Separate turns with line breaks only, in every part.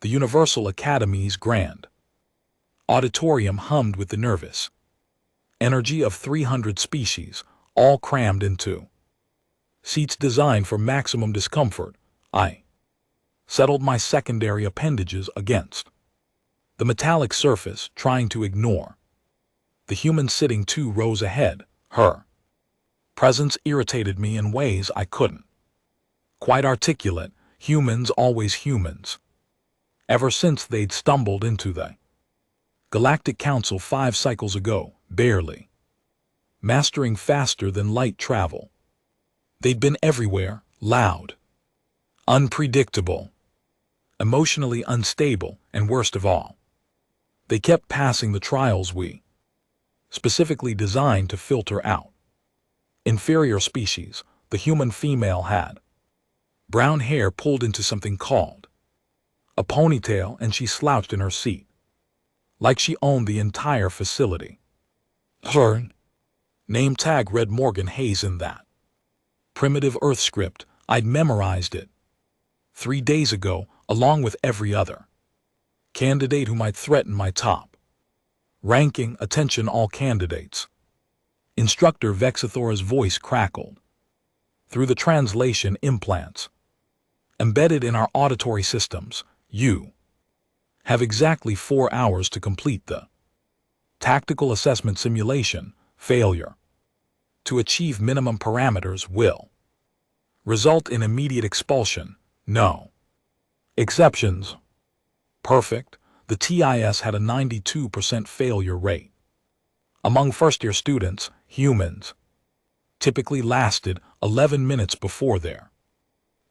The Universal Academy's grand auditorium hummed with the nervous energy of 300 species, all crammed into seats designed for maximum discomfort. I settled my secondary appendages against the metallic surface, trying to ignore the human sitting 2 rows ahead. Her presence irritated me in ways I couldn't quite articulate. Humans always humans. Ever since they'd stumbled into the Galactic Council 5 cycles ago, barely mastering faster than light travel. They'd been everywhere, loud, unpredictable, emotionally unstable, and worst of all, they kept passing the trials we specifically designed to filter out inferior species. The human female had brown hair pulled into something called a ponytail, and she slouched in her seat like she owned the entire facility. Her name tag read Morgan Hayes in that primitive Earth script. I'd memorized it 3 days ago, along with every other candidate who might threaten my top ranking. Attention all candidates. Instructor Vexithora's voice crackled through the translation implants embedded in our auditory systems. You have exactly 4 hours to complete the tactical assessment simulation. Failure to achieve minimum parameters will result in immediate expulsion. No exceptions. Perfect. The TIS had a 92% failure rate. Among first-year students, humans typically lasted 11 minutes before their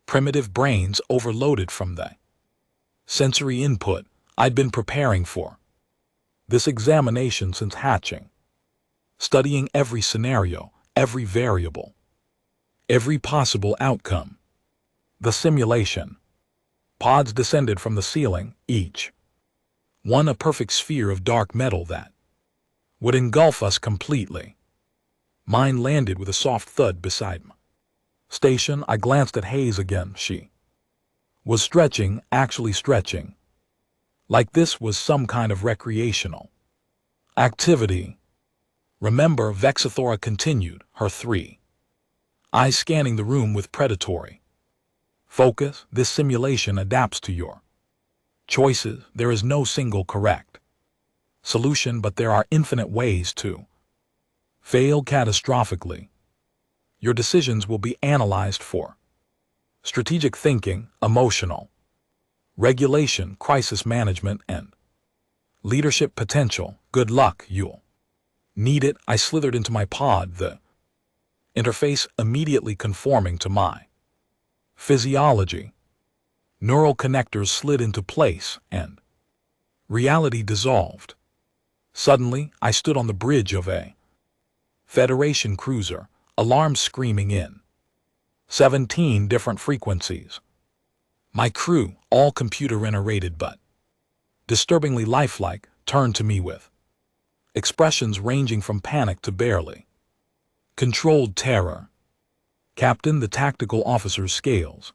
primitive brains overloaded from the sensory input. I'd been preparing for this examination since hatching, studying every scenario, every variable, every possible outcome. The simulation pods descended from the ceiling, each one a perfect sphere of dark metal that would engulf us completely. Mine landed with a soft thud beside my station. I glanced at Hayes again. She was stretching, actually stretching, like this was some kind of recreational activity. Remember, Vexithora continued, her 3 eyes scanning the room with predatory focus. This simulation adapts to your choices. There is no single correct solution, but there are infinite ways to fail catastrophically. Your decisions will be analyzed for strategic thinking, emotional regulation, crisis management, and leadership potential. Good luck, you'll need it. I slithered into my pod, the interface immediately conforming to my physiology. Neural connectors slid into place, and reality dissolved. Suddenly, I stood on the bridge of a Federation cruiser, alarms screaming in 17 different frequencies. My crew, all computer-generated but disturbingly lifelike, turned to me with expressions ranging from panic to barely controlled terror. Captain, the tactical officer's scales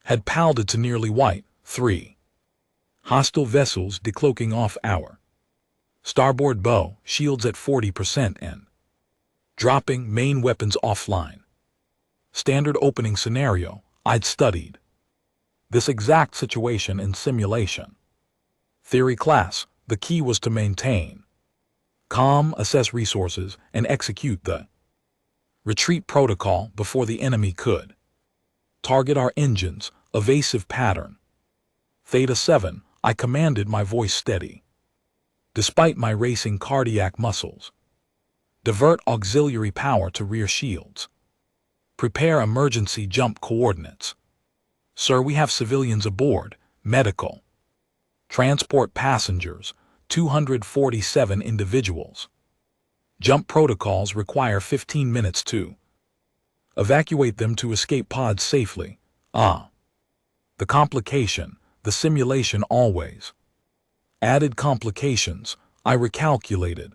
had pallid to nearly white. 3 hostile vessels decloaking off our starboard bow, shields at 40% and dropping, main weapons offline. Standard opening scenario. I'd studied this exact situation in simulation theory class. The key was to maintain calm, assess resources, and execute the retreat protocol before the enemy could target our engines. Evasive pattern. Theta 7, I commanded, my voice steady despite my racing cardiac muscles. Divert auxiliary power to rear shields. Prepare emergency jump coordinates. Sir, we have civilians aboard. Medical transport passengers, 247 individuals. Jump protocols require 15 minutes to evacuate them to escape pods safely. The complication, the simulation always added complications. I recalculated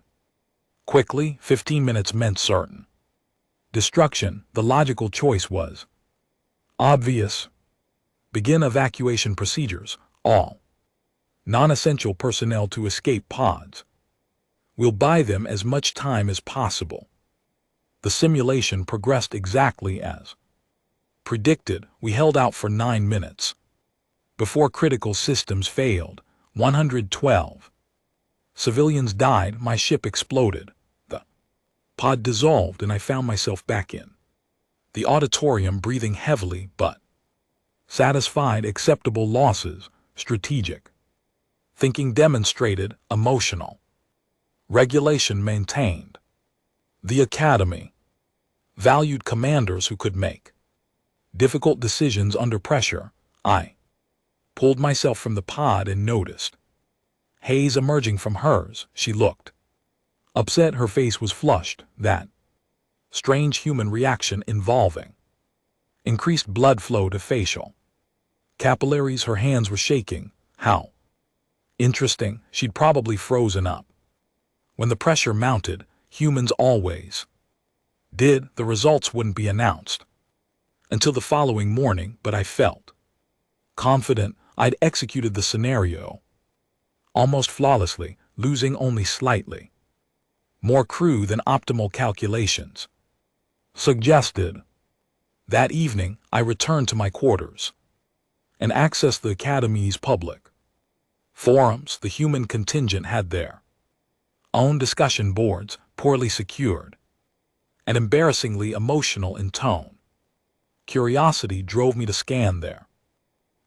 quickly. 15 minutes meant certain destruction. The logical choice was obvious. Begin evacuation procedures. All non-essential personnel to escape pods. We'll buy them as much time as possible. The simulation progressed exactly as predicted. We held out for 9 minutes. Before critical systems failed, 112 civilians died. My ship exploded. The pod dissolved and I found myself back in the auditorium, breathing heavily but satisfied. Acceptable losses, strategic thinking demonstrated, emotional regulation maintained. The Academy valued commanders who could make difficult decisions under pressure. I pulled myself from the pod and noticed haze emerging from hers. She looked upset. Her face was flushed. That strange human reaction involving increased blood flow to facial capillaries. Her hands were shaking. How interesting. She'd probably frozen up. When the pressure mounted, humans always did. The results wouldn't be announced until the following morning, but I felt confident. I'd executed the scenario almost flawlessly, losing only slightly more crew than optimal calculations suggested. That evening, I returned to my quarters and accessed the Academy's public forums. The human contingent had their own discussion boards, poorly secured and embarrassingly emotional in tone. Curiosity drove me to scan their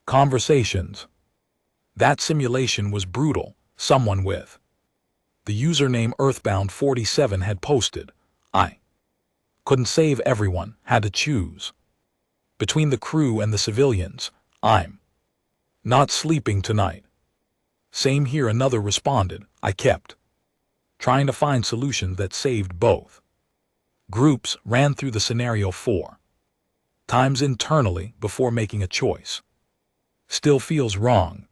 conversations. That simulation was brutal. Someone with the username Earthbound47 had posted, "I couldn't save everyone, had to choose between the crew and the civilians. I'm not sleeping tonight." Same here, another responded. I kept trying to find solutions that saved both groups. Ran through the scenario 4 times internally before making a choice. Still feels wrong.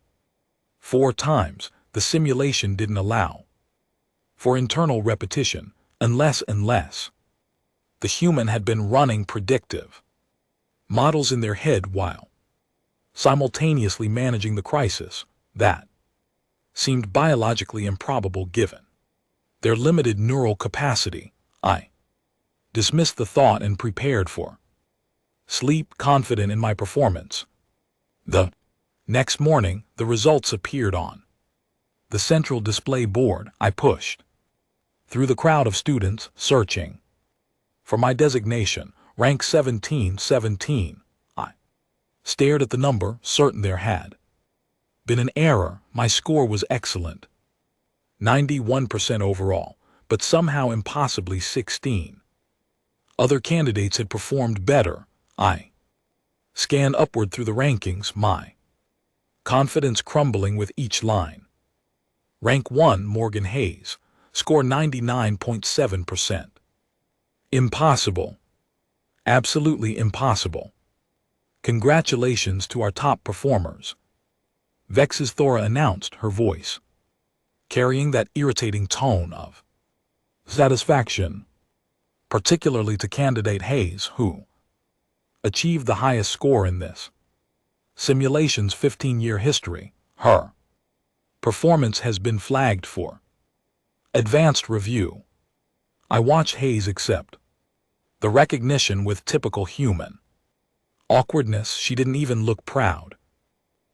4 times, the simulation didn't allow for internal repetition, unless the human had been running predictive models in their head while simultaneously managing the crisis. That seemed biologically improbable given their limited neural capacity. I dismissed the thought and prepared for sleep, confident in my performance. The next morning, the results appeared on the central display board. I pushed through the crowd of students, searching for my designation, rank 1717. I stared at the number, certain there had been an error. My score was excellent, 91% overall, but somehow impossibly 16. Other candidates had performed better. I scanned upward through the rankings, my confidence crumbling with each line. Rank 1, Morgan Hayes, score 99.7%. Impossible. Absolutely impossible. Congratulations to our top performers. Vex's Thora announced, her voice carrying that irritating tone of satisfaction, particularly to candidate Hayes, who achieved the highest score in this simulation's 15-year history. Her performance has been flagged for advanced review. I watched Hayes accept the recognition with typical human awkwardness. She didn't even look proud.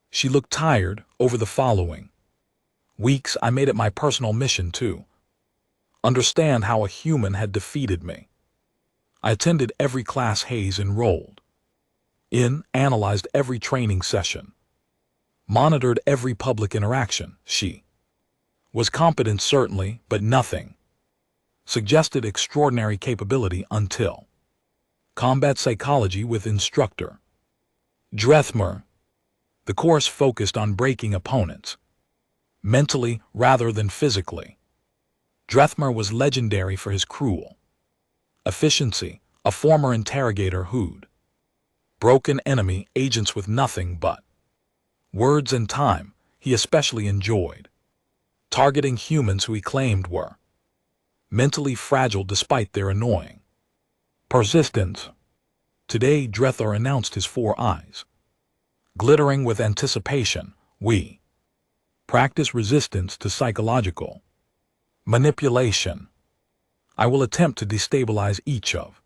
She looked tired. Over the following weeks, I made it my personal mission to understand how a human had defeated me. I attended every class Hayes enrolled in, analyzed every training session, monitored every public interaction. She was competent, certainly, but nothing suggested extraordinary capability until combat psychology with Instructor Drethmer. The course focused on breaking opponents mentally rather than physically. Drethmer was legendary for his cruel efficiency, a former interrogator who'd broken enemy agents with nothing but words and time. He especially enjoyed targeting humans who he claimed were mentally fragile despite their annoying persistence. Today, Drethmer announced his 4 eyes glittering with anticipation. We Practice resistance to psychological manipulation. I will attempt to destabilize each of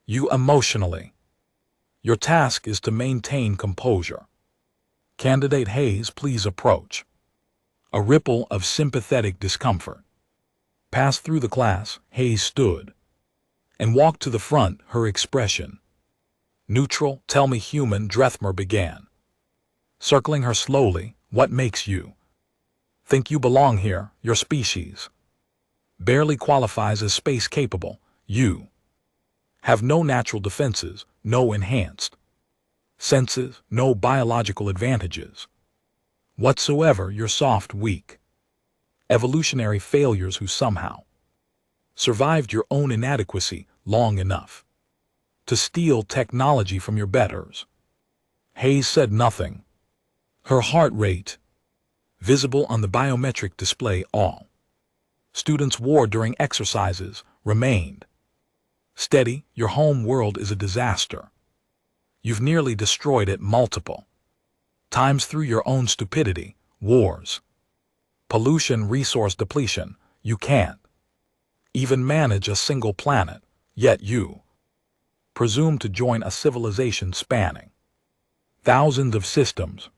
you emotionally. Your task is to maintain composure. Candidate Hayes, please approach. A ripple of sympathetic discomfort passed through the class. Hayes stood and walked to the front, her expression neutral. Tell me, human, Drethmer began, circling her slowly. What makes you think you belong here? Your species barely qualifies as space capable. You have no natural defenses, no enhanced senses, no biological advantages whatsoever. You're soft, weak, evolutionary failures who somehow survived your own inadequacy long enough to steal technology from your betters. Hayes said nothing. Her heart rate visible on the biometric display all students wore during exercises remained steady. Your home world is a disaster. You've nearly destroyed it multiple times through your own stupidity, wars, pollution, resource depletion. You can't even manage a single planet, yet you presume to join a civilization spanning thousands of systems.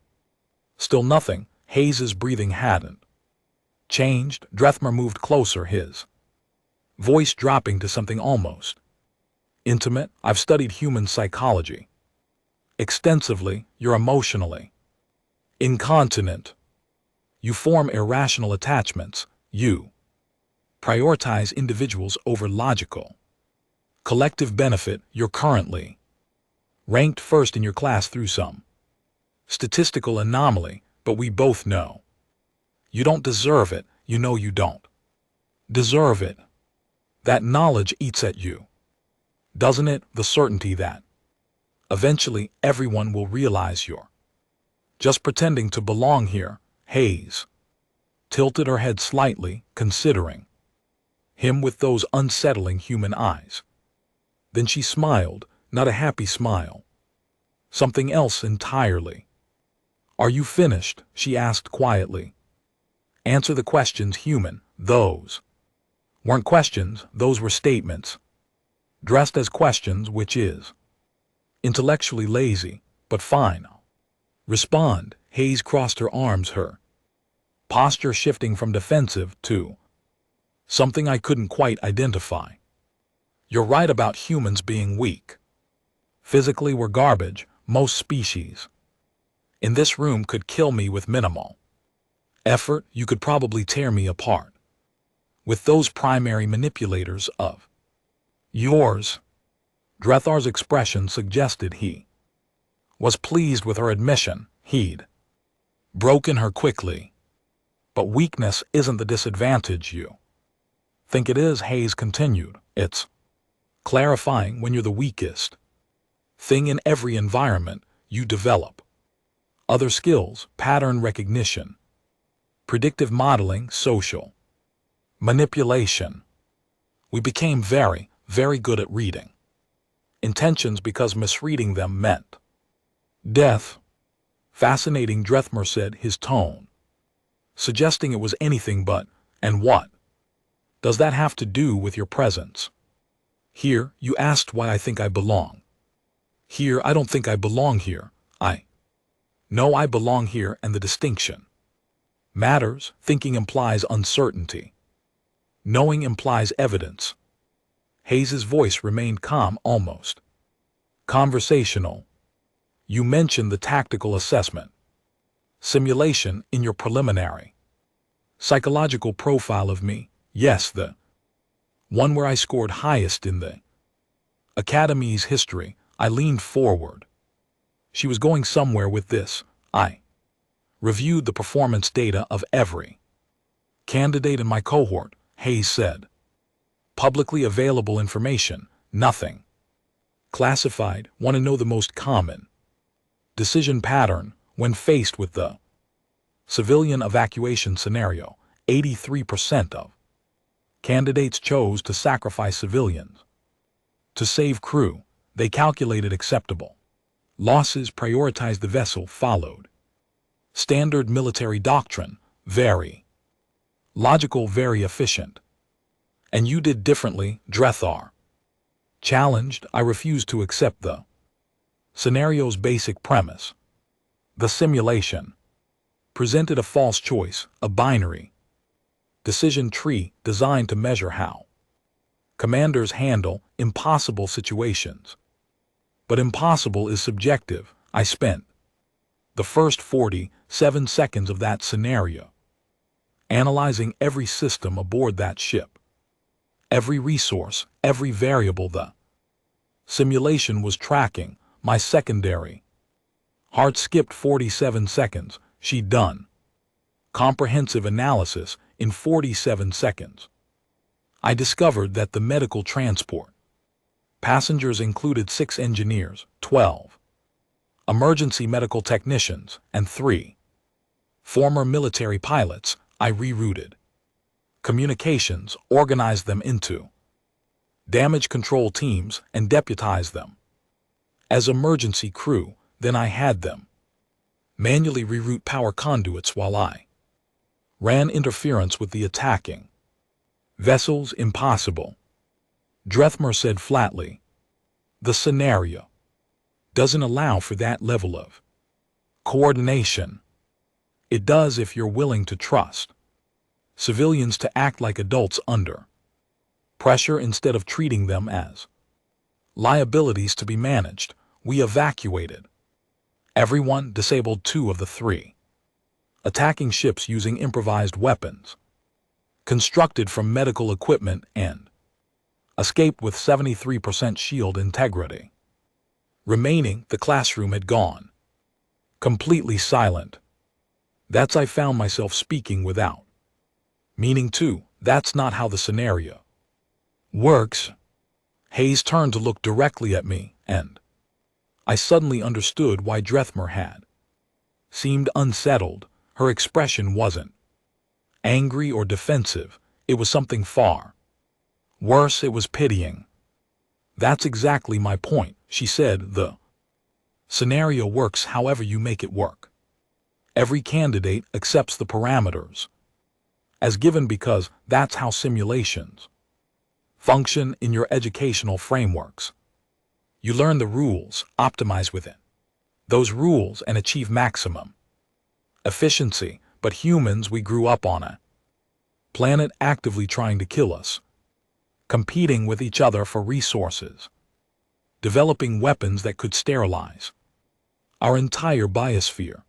Still nothing. Hayes's breathing hadn't changed. Drethmer moved closer, his voice dropping to something almost intimate. I've studied human psychology extensively. You're emotionally incontinent. You form irrational attachments. You prioritize individuals over logical collective benefit. You're currently ranked first in your class through some statistical anomaly, but we both know you don't deserve it. You know you don't deserve it. That knowledge eats at you, doesn't it? The certainty that eventually everyone will realize you're just pretending to belong here. Hayes tilted her head slightly, considering him with those unsettling human eyes. Then she smiled, not a happy smile. Something else entirely. Are you finished? She asked quietly. Answer the questions, human. Those weren't questions, those were statements, dressed as questions, which is intellectually lazy, but fine. Respond. Hayes crossed her arms, her posture shifting from defensive to something I couldn't quite identify. You're right about humans being weak. Physically, we're garbage. Most species in this room could kill me with minimal effort. You could probably tear me apart with those primary manipulators of yours. Drethar's expression suggested he was pleased with her admission. He'd broken her quickly. But weakness isn't the disadvantage you think it is, Hayes continued. It's clarifying. When you're the weakest thing in every environment, you develop other skills, pattern recognition, predictive modeling, social manipulation. We became very, very good at reading intentions because misreading them meant death. Fascinating, Drethmer said, his tone suggesting it was anything but. And what does that have to do with your presence here? You asked why I think I belong here. I don't think I belong here. I know I belong here, and the distinction matters. Thinking implies uncertainty. Knowing implies evidence. Hayes's voice remained calm, almost conversational. You mentioned the tactical assessment simulation in your preliminary psychological profile of me. Yes, the one where I scored highest in the Academy's history. I leaned forward. She was going somewhere with this. I reviewed the performance data of every candidate in my cohort, Hayes said. Publicly available information, nothing classified. Want to know the most common decision pattern when faced with the civilian evacuation scenario? 83% of candidates chose to sacrifice civilians to save crew. They calculated acceptable losses, prioritized the vessel, followed Standard military doctrine, very logical, very efficient. And you did differently, Drethar. Challenged, I refused to accept the scenario's basic premise. The simulation presented a false choice, a binary decision tree designed to measure how commanders handle impossible situations. But impossible is subjective. I spent the first 47 seconds of that scenario analyzing every system aboard that ship, every resource, every variable the simulation was tracking. My secondary heart skipped 47 seconds. She'd done comprehensive analysis in 47 seconds. I discovered that the medical transport passengers included 6 engineers, 12 emergency medical technicians, and 3 former military pilots. I rerouted communications, organized them into damage control teams, and deputized them as emergency crew. Then I had them manually reroute power conduits while I ran interference with the attacking vessels. Impossible, Drethmer said flatly. The scenario doesn't allow for that level of coordination. It does if you're willing to trust civilians to act like adults under pressure instead of treating them as liabilities to be managed. We evacuated everyone, disabled 2 of the 3 attacking ships using improvised weapons constructed from medical equipment, and escaped with 73% shield integrity. Remaining, the classroom had gone completely silent. I found myself speaking without meaning to. That's not how the scenario works. Hayes turned to look directly at me, and I suddenly understood why Drethmer had seemed unsettled. Her expression wasn't angry or defensive. It was something far worse. It was pitying. That's exactly my point, she said. The scenario works however you make it work. Every candidate accepts the parameters as given because that's how simulations function in your educational frameworks. You learn the rules, optimize within those rules, and achieve maximum efficiency. But humans, we grew up on a planet actively trying to kill us, competing with each other for resources, developing weapons that could sterilize our entire biosphere.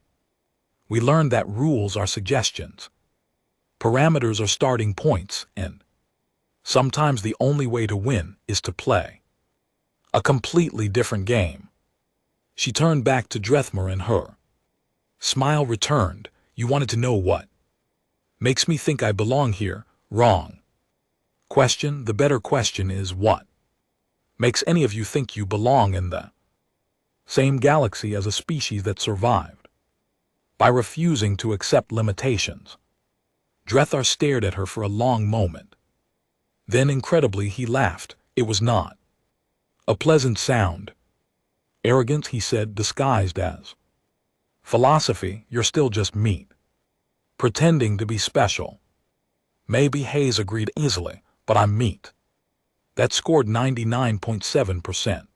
We learned that rules are suggestions, parameters are starting points, and sometimes the only way to win is to play a completely different game. She turned back to Drethmer, and her smile returned. You wanted to know what makes me think I belong here? Wrong question. The better question is, what makes any of you think you belong in the same galaxy as a species that survived by refusing to accept limitations? Drethar stared at her for a long moment. Then, incredibly, he laughed. It was not a pleasant sound. Arrogance, he said, disguised as philosophy. You're still just meat, pretending to be special. Maybe, Hayes agreed easily, but I'm meat that scored 99.7%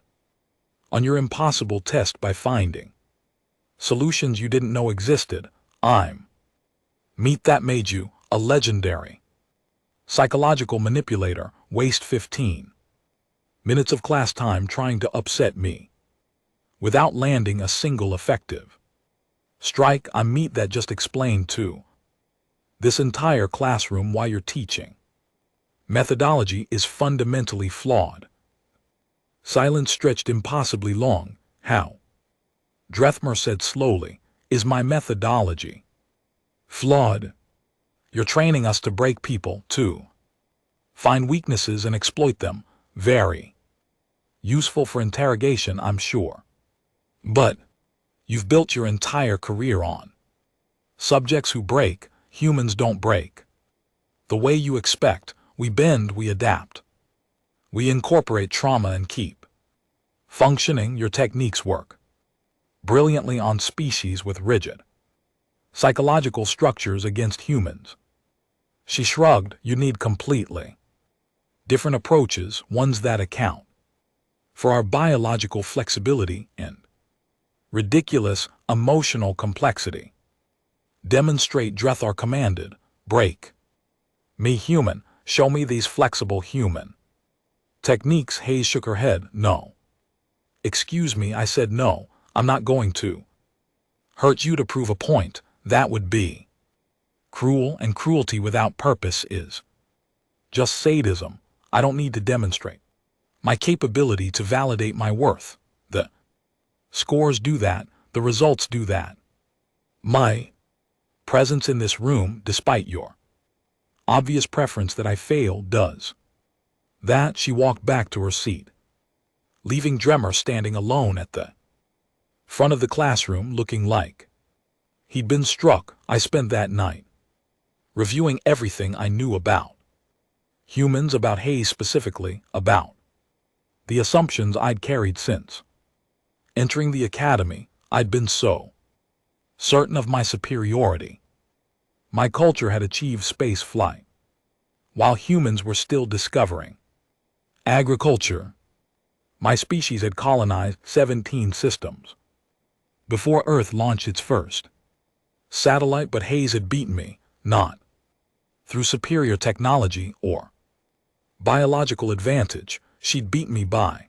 on your impossible test by finding solutions you didn't know existed. I'm meat that made you a legendary psychological manipulator. Waste 15 minutes of class time trying to upset me without landing a single effective strike. I'm meat that just explained to this entire classroom why your teaching methodology is fundamentally flawed. Silence stretched impossibly long. How? Drethmer said slowly. Is my methodology flawed? You're training us to break people, to find weaknesses and exploit them. Very useful for interrogation, I'm sure. But you've built your entire career on subjects who break. Humans don't break the way you expect. We bend, we adapt. We incorporate trauma and keep functioning. Your techniques work brilliantly on species with rigid Psychological structures against humans. She shrugged. You need completely different approaches, ones that account for our biological flexibility and ridiculous emotional complexity. Demonstrate, Drethar commanded. Break me human. Show me these flexible human techniques. Hayes shook her head. No. Excuse me, I said no. I'm not going to hurt you to prove a point. That would be cruel, and cruelty without purpose is just sadism. I don't need to demonstrate my capability to validate my worth. The scores do that. The results do that. My presence in this room, despite your obvious preference that I fail, does that. She walked back to her seat, leaving Dremmer standing alone at the front of the classroom, looking like he'd been struck. I spent that night reviewing everything I knew about humans, about Hayes specifically, about the assumptions I'd carried since entering the academy. I'd been so certain of my superiority. My culture had achieved space flight, while humans were still discovering agriculture. My species had colonized 17 systems before Earth launched its first satellite, but Hayes had beaten me, not through superior technology or biological advantage. She'd beat me by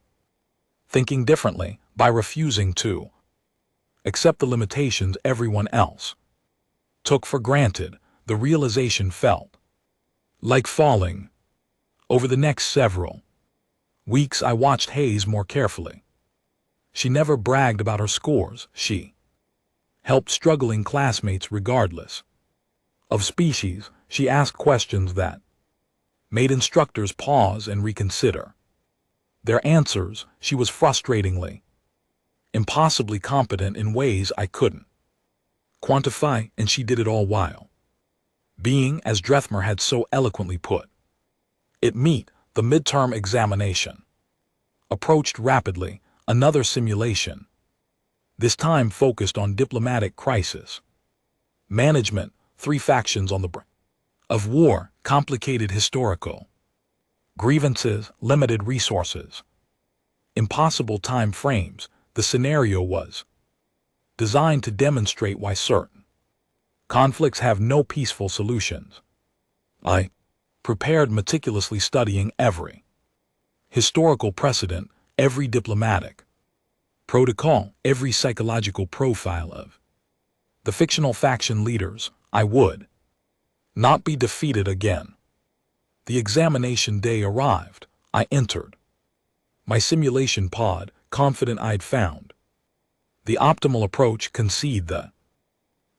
thinking differently, by refusing to accept the limitations everyone else took for granted. The realization felt like falling. Over the next several weeks, I watched Hayes more carefully. She never bragged about her scores. She helped struggling classmates regardless of species. She asked questions that made instructors pause and reconsider their answers. She was frustratingly, impossibly competent in ways I couldn't quantify, and she did it all while being, as Drethmer had so eloquently put it, meet. The midterm examination approached rapidly. Another simulation, this time focused on diplomatic crisis management. 3 factions on the brink of war, complicated historical grievances, limited resources, impossible time frames. The scenario was designed to demonstrate why certain conflicts have no peaceful solutions. I prepared meticulously, studying every historical precedent, every diplomatic protocol, every psychological profile of the fictional faction leaders. I would not be defeated again. The examination day arrived. I entered my simulation pod, confident I'd found the optimal approach. Concede the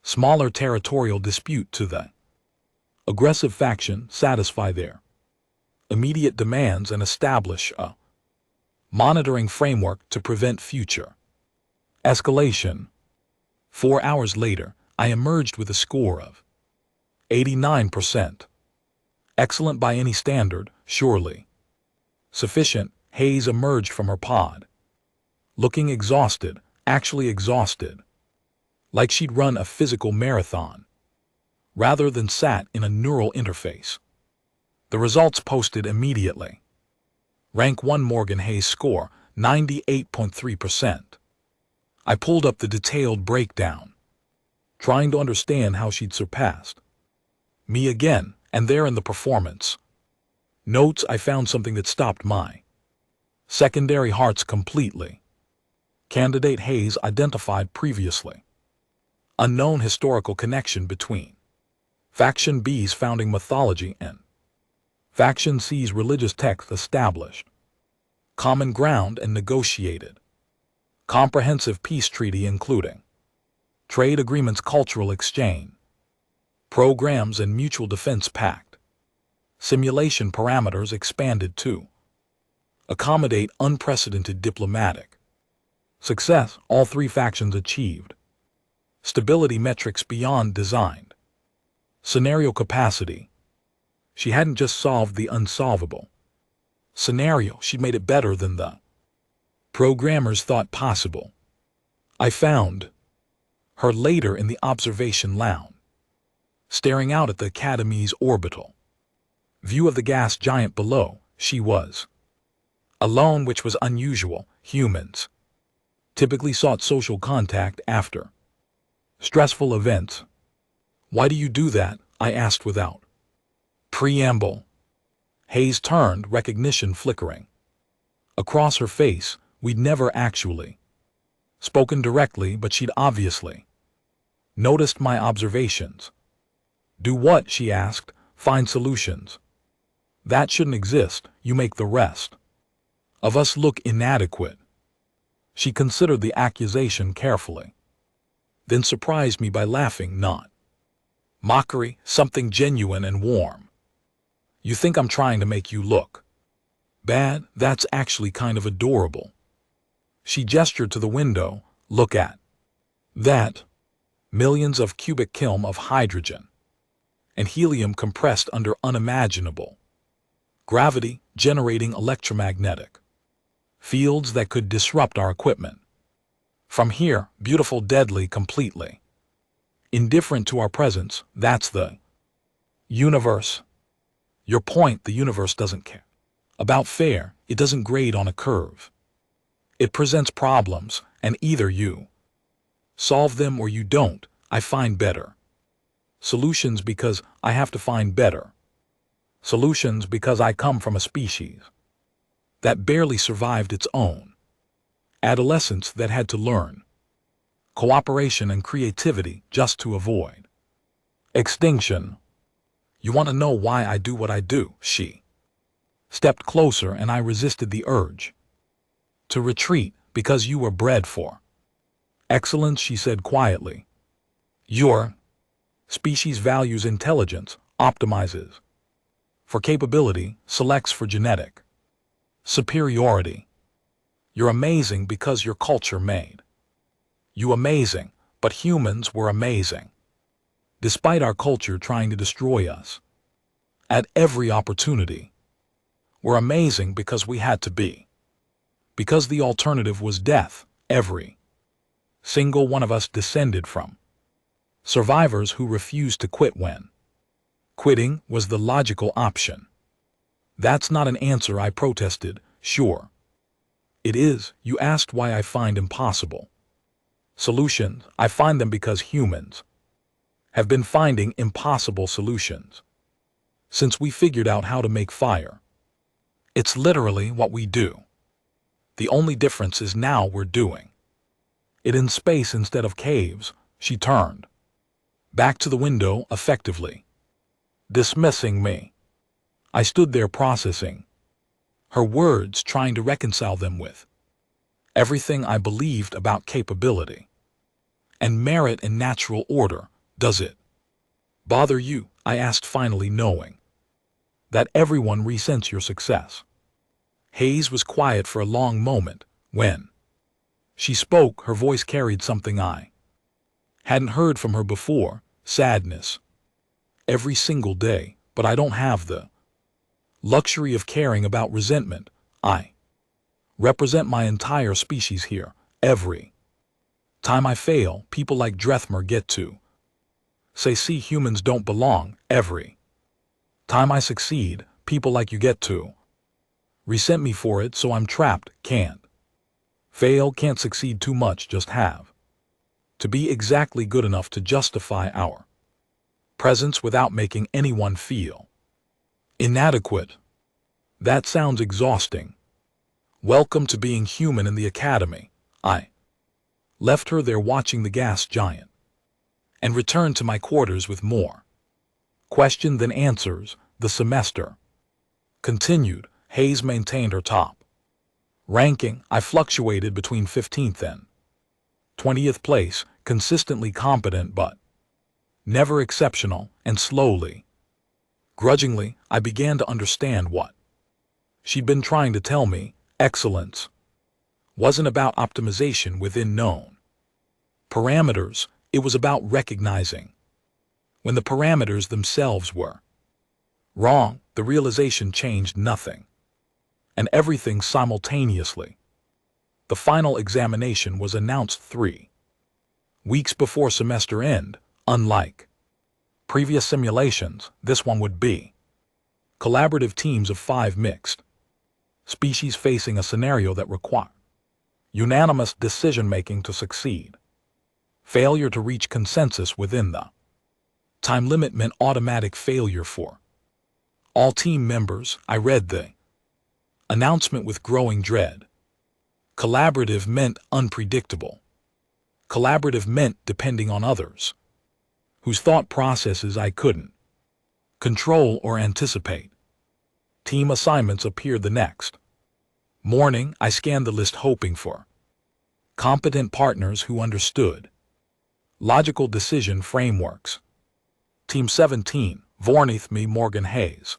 smaller territorial dispute to the aggressive faction, satisfy their immediate demands, and establish a monitoring framework to prevent future escalation. 4 hours later, I emerged with a score of 89%. Excellent by any standard, surely sufficient. Hayes emerged from her pod, looking exhausted, actually exhausted, like she'd run a physical marathon rather than sat in a neural interface. The results posted immediately. Rank 1 Morgan Hayes score, 98.3%. I pulled up the detailed breakdown, trying to understand how she'd surpassed me again, and there in the performance notes I found something that stopped my secondary hearts completely. Candidate Hayes identified previously unknown historical connection between Faction B's founding mythology and Faction C's religious text. Established common ground and negotiated comprehensive peace treaty, including trade agreements, cultural exchange programs, and mutual defense pact. Simulation parameters expanded to accommodate unprecedented diplomatic success. All 3 factions achieved stability metrics beyond designed. Scenario capacity. She hadn't just solved the unsolvable scenario, she'd made it better than the programmers thought possible. I found her later in the observation lounge, staring out at the Academy's orbital view of the gas giant below. She was alone, which was unusual. Humans typically sought social contact after stressful events. "Why do you do that?" I asked without preamble. Hayes turned, recognition flickering across her face. We'd never actually spoken directly, but she'd obviously noticed my observations. "Do what?" she asked. "Find solutions. That shouldn't exist. You make the rest of us look inadequate." She considered the accusation carefully, then surprised me by laughing, not mockery, something genuine and warm. "You think I'm trying to make you look bad? That's actually kind of adorable." She gestured to the window. "Look at that. Millions of cubic kilom of hydrogen and helium compressed under unimaginable gravity, generating electromagnetic fields that could disrupt our equipment. From here, beautiful, deadly, completely indifferent to our presence. That's the universe." "Your point, the universe doesn't care about fair. It doesn't grade on a curve. It presents problems, and either you solve them or you don't. I find better solutions because I have to find better solutions because I come from a species that barely survived its own adolescence, that had to learn cooperation and creativity just to avoid extinction. You want to know why I do what I do?" She stepped closer, and I resisted the urge to retreat. "Because you were bred for excellence," she said quietly. "Your species values intelligence, optimizes for capability, selects for genetic superiority. You're amazing because your culture made you amazing, but humans were amazing despite our culture trying to destroy us at every opportunity. We're amazing because we had to be, because the alternative was death. Every single one of us descended from survivors who refused to quit when quitting was the logical option." "That's not an answer," I protested. "Sure it is. You asked why I find impossible solutions. I find them because humans have been finding impossible solutions since we figured out how to make fire. It's literally what we do. The only difference is now we're doing it in space instead of caves." She turned back to the window, effectively dismissing me. I stood there processing her words, trying to reconcile them with everything I believed about capability and merit and natural order. "Does it bother you?" I asked finally, knowing that everyone resents your success. Hayes was quiet for a long moment. When she spoke, her voice carried something I hadn't heard from her before: sadness. "Every single day, but I don't have the luxury of caring about resentment. I represent my entire species here. Every time I fail, people like Drethmer get to say, 'See, humans don't belong.' Every time I succeed, people like you get to resent me for it, so I'm trapped. Can't fail, can't succeed too much, just have to be exactly good enough to justify our presence without making anyone feel inadequate. That sounds exhausting. Welcome to being human in the Academy." I left her there watching the gas giant and returned to my quarters with more question than answers. The semester continued. Hayes maintained her top ranking. I fluctuated between 15th and 20th place, consistently competent but never exceptional, and slowly, grudgingly, I began to understand what she'd been trying to tell me. Excellence wasn't about optimization within known parameters. It was about recognizing when the parameters themselves were wrong. The realization changed nothing and everything simultaneously. The final examination was announced 3 weeks before semester end. Unlike previous simulations, this one would be collaborative teams of 5 mixed species facing a scenario that requires unanimous decision-making to succeed. Failure to reach consensus within the time limit meant automatic failure for all team members. I read the announcement with growing dread. Collaborative meant unpredictable. Collaborative meant depending on others, whose thought processes I couldn't control or anticipate. Team assignments appeared the next morning. I scanned the list hoping for competent partners who understood logical decision frameworks. Team 17, Vorneath me Morgan Hayes.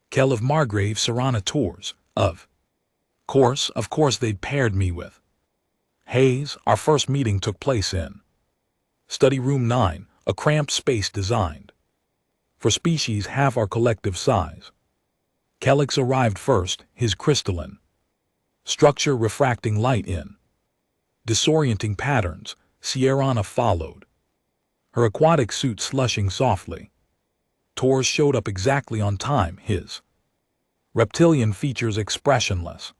Kell of Margrave Serrana Tours. Of course they'd paired me with Hayes. Our first meeting took place in Study Room 9, a cramped space designed for species half our collective size. Kellix arrived first, his crystalline structure refracting light in disorienting patterns. Sierrana followed, her aquatic suit slushing softly. Torres showed up exactly on time, his reptilian features expressionless.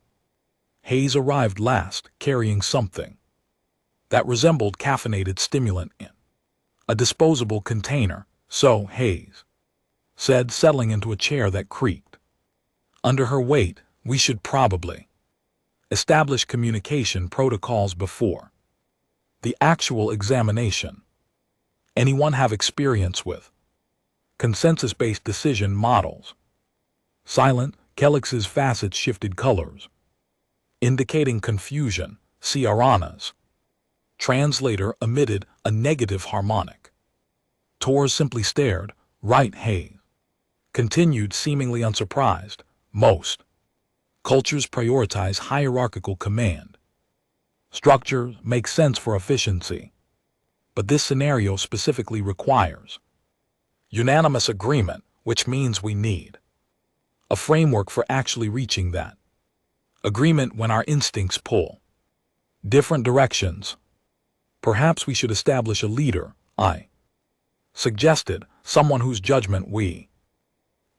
Hayes arrived last, carrying something that resembled caffeinated stimulant in a disposable container. So, Hayes said, settling into a chair that creaked under her weight, we should probably establish communication protocols before the actual examination. Anyone have experience with consensus-based decision models? Silent, Kellix's facets shifted colors, indicating confusion. Sierrana's translator emitted a negative harmonic. Torres simply stared. Right, Hayes continued, seemingly unsurprised. Most cultures prioritize hierarchical command. Structure makes sense for efficiency, but this scenario specifically requires unanimous agreement, which means we need a framework for actually reaching that agreement when our instincts pull different directions. Perhaps we should establish a leader, I suggested, someone whose judgment we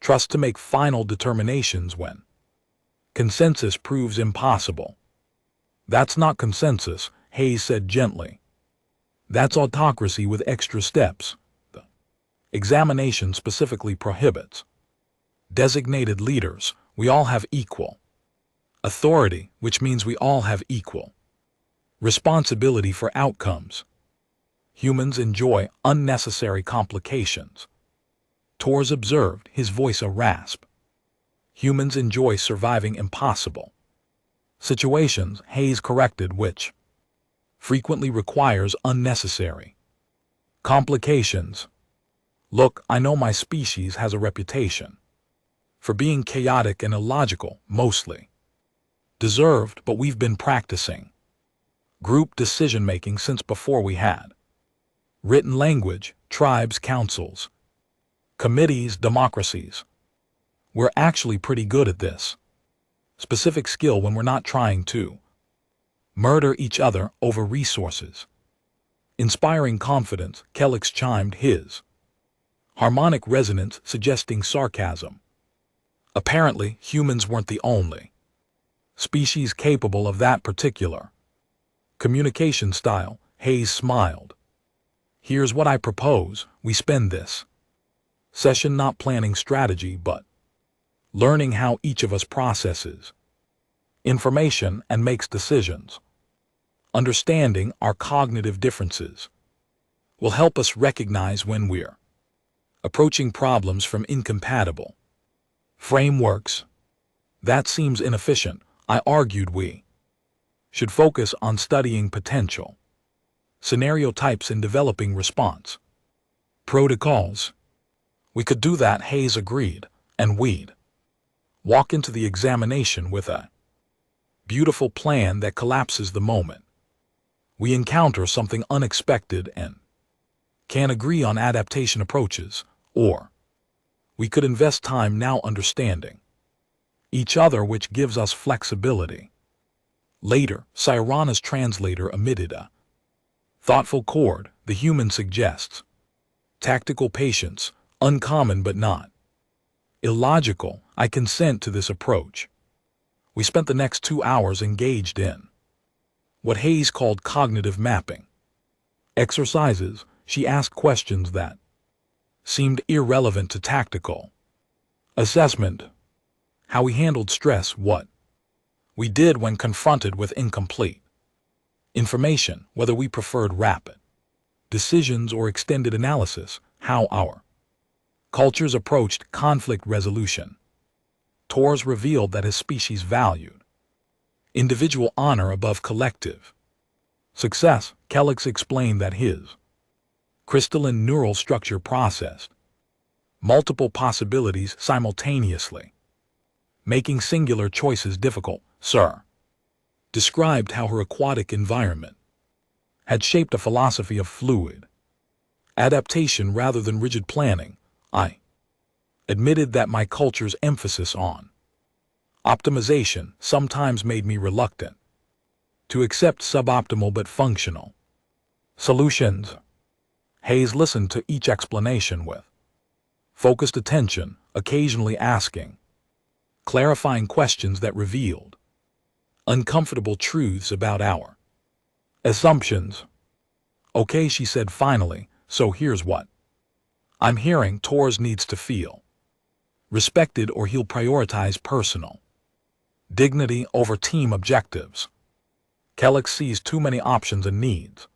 trust to make final determinations when consensus proves impossible. That's not consensus, Hayes said gently. That's autocracy with extra steps. The examination specifically prohibits designated leaders. We all have equal authority, which means we all have equal responsibility for outcomes. Humans enjoy unnecessary complications. Torres observed, his voice a rasp. Humans enjoy surviving impossible situations, Hayes corrected, which frequently requires unnecessary complications. Look, I know my species has a reputation for being chaotic and illogical, mostly deserved, but we've been practicing group decision-making since before we had written language, tribes, councils, committees, democracies. We're actually pretty good at this specific skill when we're not trying to murder each other over resources. Inspiring confidence, Kellix chimed, his harmonic resonance suggesting sarcasm. Apparently, humans weren't the only species capable of that particular communication style. Hayes smiled. Here's what I propose. We spend this session not planning strategy, but learning how each of us processes information and makes decisions. Understanding our cognitive differences will help us recognize when we're approaching problems from incompatible frameworks. That seems inefficient, I argued. We should focus on studying potential scenario types and developing response protocols. We could do that, Hayes agreed, and we'd walk into the examination with a beautiful plan that collapses the moment we encounter something unexpected and can agree on adaptation approaches, or we could invest time now understanding each other, which gives us flexibility. Later, Sierrana's translator emitted a Thoughtful chord, the human suggests. Tactical patience, uncommon but not. Illogical, I consent to this approach. We spent the next 2 hours engaged in what Hayes called cognitive mapping. Exercises, she asked questions that seemed irrelevant to tactical. Assessment, how we handled stress, what we did when confronted with incomplete information, whether we preferred rapid decisions or extended analysis, how our cultures approached conflict resolution. Torres revealed that his species valued individual honor above collective success. Kellogg explained that his crystalline neural structure processed multiple possibilities simultaneously, making singular choices difficult. Sir described how her aquatic environment had shaped a philosophy of fluid adaptation rather than rigid planning. I admitted that my culture's emphasis on optimization sometimes made me reluctant to accept suboptimal but functional solutions. Hayes listened to each explanation with focused attention, occasionally asking clarifying questions that revealed uncomfortable truths about our assumptions. Okay, she said finally, so here's what I'm hearing. Torres needs to feel respected or he'll prioritize personal dignity over team objectives. Kellogg sees too many options and needs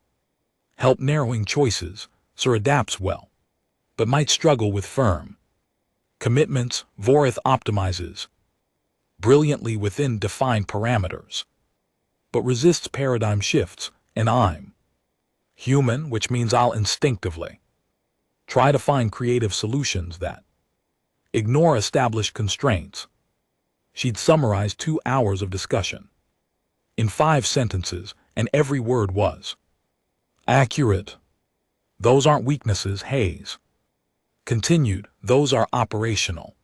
help narrowing choices. Sir adapts well, but might struggle with firm commitments. Vorith optimizes brilliantly within defined parameters, but resists paradigm shifts. And I'm human, which means I'll instinctively try to find creative solutions that ignore established constraints. She'd summarize 2 hours of discussion in 5 sentences, and every word was accurate. Those aren't weaknesses, Hayes continued. Those are operational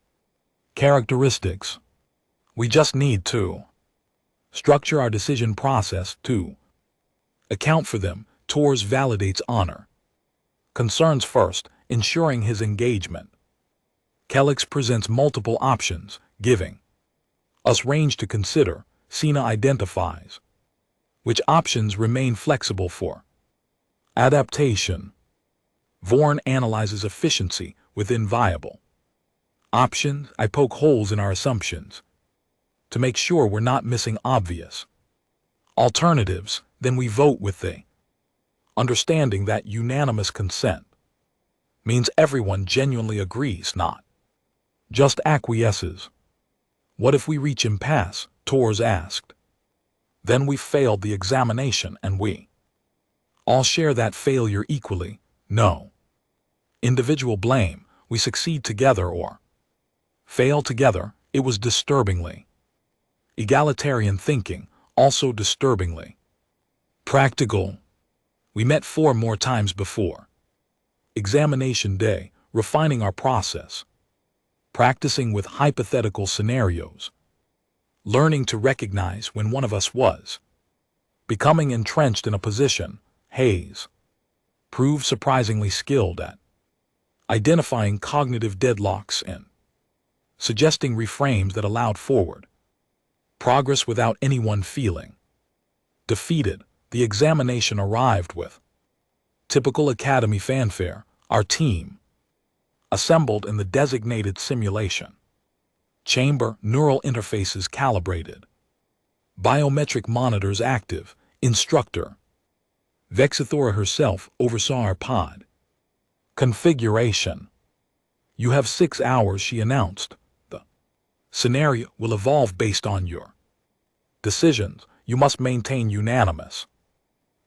characteristics. We just need to structure our decision process to account for them. Torres validates honor concerns first, ensuring his engagement. Kellogg presents multiple options, giving us range to consider. Sina identifies which options remain flexible for adaptation. Vorn analyzes efficiency within viable options. I poke holes in our assumptions to make sure we're not missing obvious alternatives. Then we vote with the understanding that unanimous consent means everyone genuinely agrees, not just acquiesces. What if we reach impasse? Torres asked. Then we failed the examination and we all share that failure equally. No individual blame. We succeed together or fail together. It was disturbingly egalitarian thinking, also disturbingly practical. We met 4 more times before examination day, refining our process, practicing with hypothetical scenarios, learning to recognize when one of us was becoming entrenched in a position. Hayes proved surprisingly skilled at identifying cognitive deadlocks and suggesting reframes that allowed forward progress without anyone feeling defeated. The examination arrived with typical academy fanfare. Our team assembled in the designated simulation chamber, neural interfaces calibrated, biometric monitors active. Instructor Vexithora herself oversaw our pod configuration. You have 6 hours, she announced. The scenario will evolve based on your decisions. You must maintain unanimous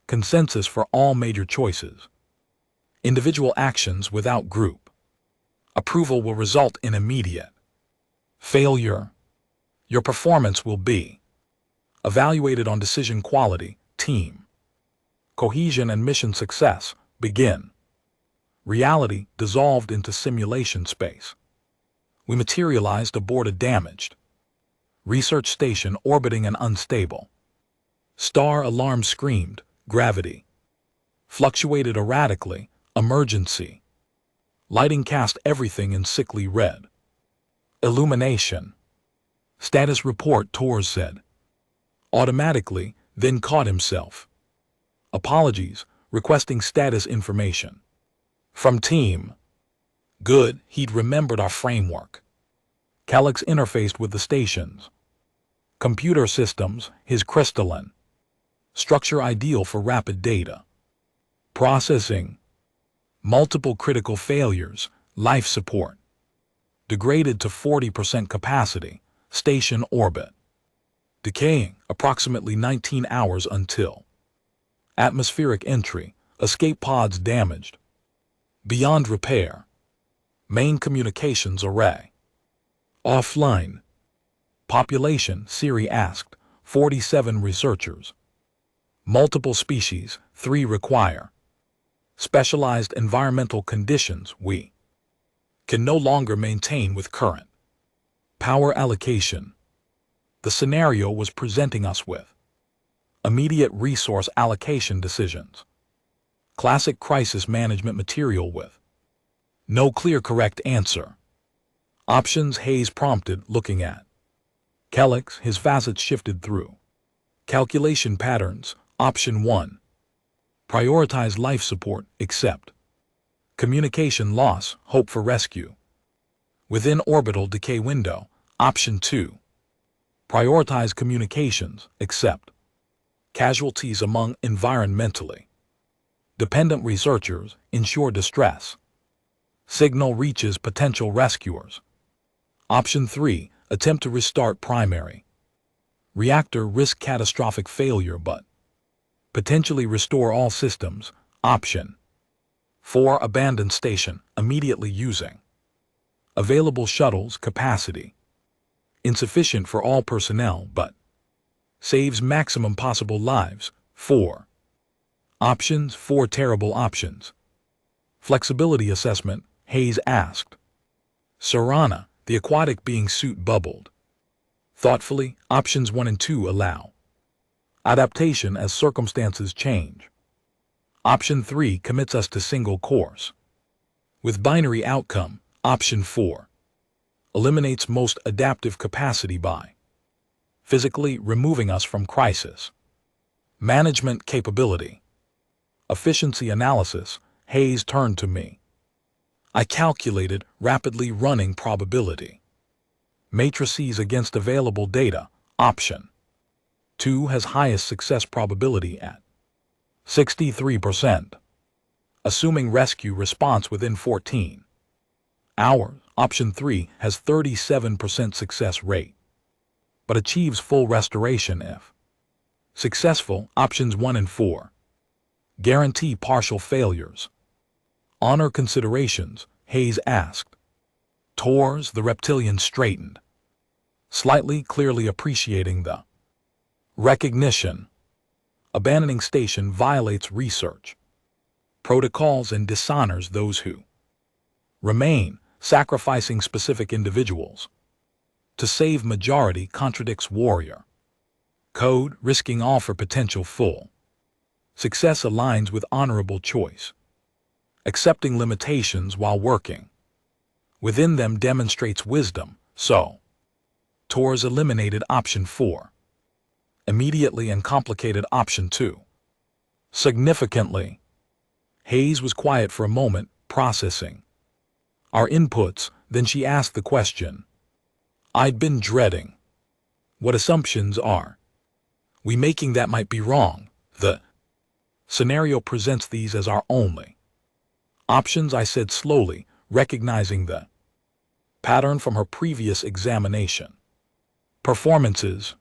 consensus for all major choices. Individual actions without group approval will result in immediate failure. Your performance will be evaluated on decision quality, team cohesion, and mission success. Begin. Reality dissolved into simulation space. We materialized aboard a damaged research station orbiting an unstable star. Alarm screamed. Gravity Fluctuated erratically. Emergency. Lighting cast everything in sickly red. Illumination. Status report, Torres said. Automatically, then caught himself. Apologies, requesting status information. From team. Good, he'd remembered our framework. Calyx interfaced with the stations. Computer systems, his crystalline. Structure ideal for rapid data. Processing. Multiple critical failures, life support. Degraded to 40% capacity, station orbit. Decaying, approximately 19 hours until. Atmospheric entry, escape pods damaged. Beyond repair. Main communications array. Offline. Population, Siri asked, 47 researchers. Multiple species, 3 require. Specialized environmental conditions, we can no longer maintain with current power allocation. The scenario was presenting us with immediate resource allocation decisions. Classic crisis management material with no clear correct answer. Options Hayes prompted, looking at Calyx, his facets shifted through. Calculation patterns, option 1. Prioritize life support, accept. Communication loss, hope for rescue. Within orbital decay window, option 2. Prioritize communications, accept. Casualties among environmentally dependent researchers, ensure distress. Signal reaches potential rescuers. Option 3. Attempt to restart primary reactor, risk catastrophic failure but potentially restore all systems. Option 4. Abandon station, immediately using available shuttles capacity. Insufficient for all personnel but saves maximum possible lives. 4. Options 4 terrible options. Flexibility assessment, Hayes asked. Serana, the aquatic being suit, bubbled. Thoughtfully, options 1 and 2 allow adaptation as circumstances change. Option 3 commits us to single course with binary outcome. Option 4 eliminates most adaptive capacity by physically removing us from crisis. Management capability. Efficiency analysis, Hayes turned to me. I calculated rapidly running probability matrices against available data. Option 2 has highest success probability at 63%, assuming rescue response within 14 hours. Option 3 has 37% success rate, but achieves full restoration if successful. Options 1 and 4 guarantee partial failures. Honor considerations, Hayes asked. Torres, the reptilian, straightened, slightly, clearly appreciating the recognition. Abandoning station violates research protocols and dishonors those who remain, sacrificing specific individuals to save majority contradicts warrior code, risking all for potential full success aligns with honorable choice. Accepting limitations while working within them demonstrates wisdom. So Torres eliminated option 4 immediately and complicated option 2 significantly. Hayes was quiet for a moment, processing our inputs. Then she asked the question I'd been dreading. What assumptions are we making that might be wrong? The scenario presents these as our only options, I said slowly, recognizing the pattern from her previous examination. Performances.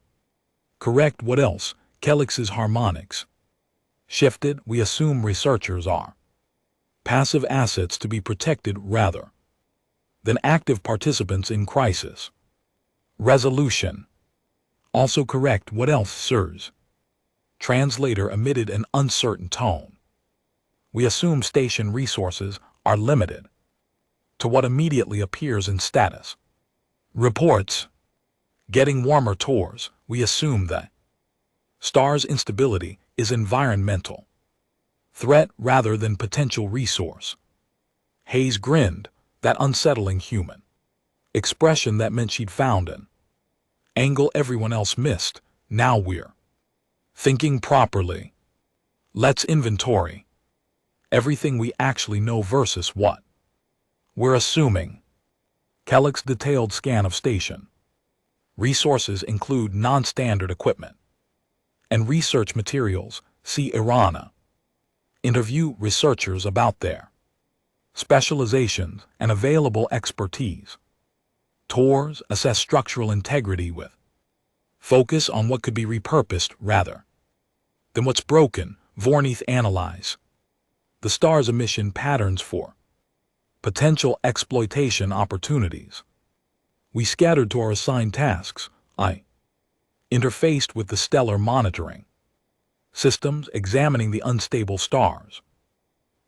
Correct. What else? Calyx's harmonics shifted. We assume researchers are passive assets to be protected rather than active participants in crisis resolution. Also correct. What else, sirs? Translator emitted an uncertain tone. We assume station resources are limited to what immediately appears in status reports. Getting warmer tours, we assume that stars' instability is environmental Threat rather than potential resource. Hayes grinned, that unsettling human expression that meant she'd found an angle everyone else missed. Now we're thinking properly. Let's inventory everything we actually know versus what we're assuming. Kellick's detailed scan of station resources include non-standard equipment and research materials. See Irana. Interview researchers about their specializations and available expertise. Tours assess structural integrity with focus on what could be repurposed rather than what's broken. Vorneath analyze the star's emission patterns for potential exploitation opportunities. We scattered to our assigned tasks. I interfaced with the stellar monitoring systems examining the unstable stars.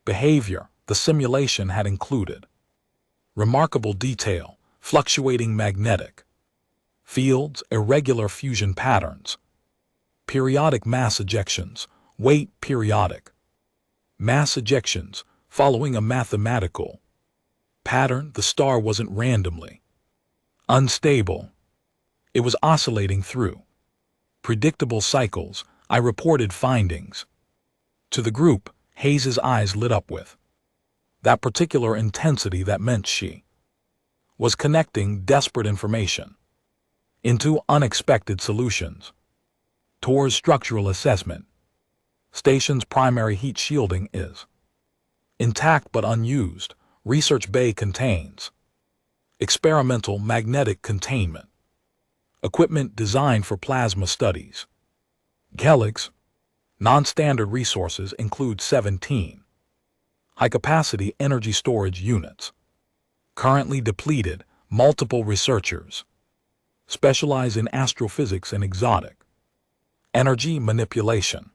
Behavior. The simulation had included remarkable detail, fluctuating magnetic fields, irregular fusion patterns, periodic mass ejections, weight periodic mass ejections following a mathematical pattern. The star wasn't randomly unstable. It was oscillating through predictable cycles. I reported findings to the group. Hayes's eyes lit up with that particular intensity that meant she was connecting desperate information into unexpected solutions. Towards structural assessment. Station's primary heat shielding is intact but unused. Research bay contains experimental magnetic containment equipment designed for plasma studies. Kellick's non-standard resources include 17 high-capacity energy storage units, currently depleted. Multiple researchers specialize in astrophysics and exotic energy manipulation.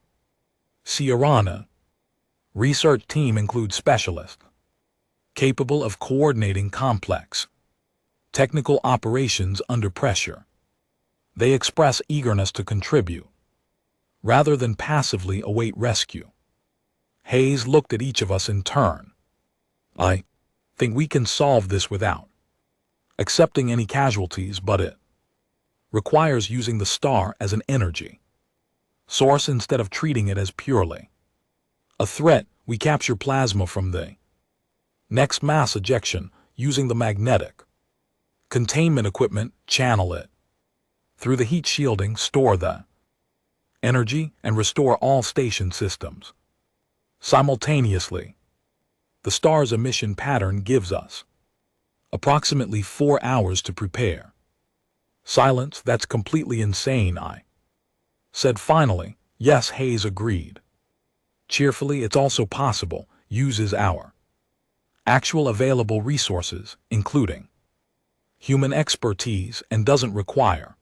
Sierrana research team includes specialists capable of coordinating complex technical operations under pressure. They express eagerness to contribute rather than passively await rescue. Hayes looked at each of us in turn. I think we can solve this without accepting any casualties, but it requires using the star as an energy source instead of treating it as purely a threat. We capture plasma from the next mass ejection using the magnetic containment equipment, channel it through the heat shielding, store the energy, and restore all station systems simultaneously. The star's emission pattern gives us approximately 4 hours to prepare. Silence. That's completely insane, I said finally. Yes, Hayes agreed cheerfully. It's also possible. Uses our actual available resources, including human expertise, and doesn't require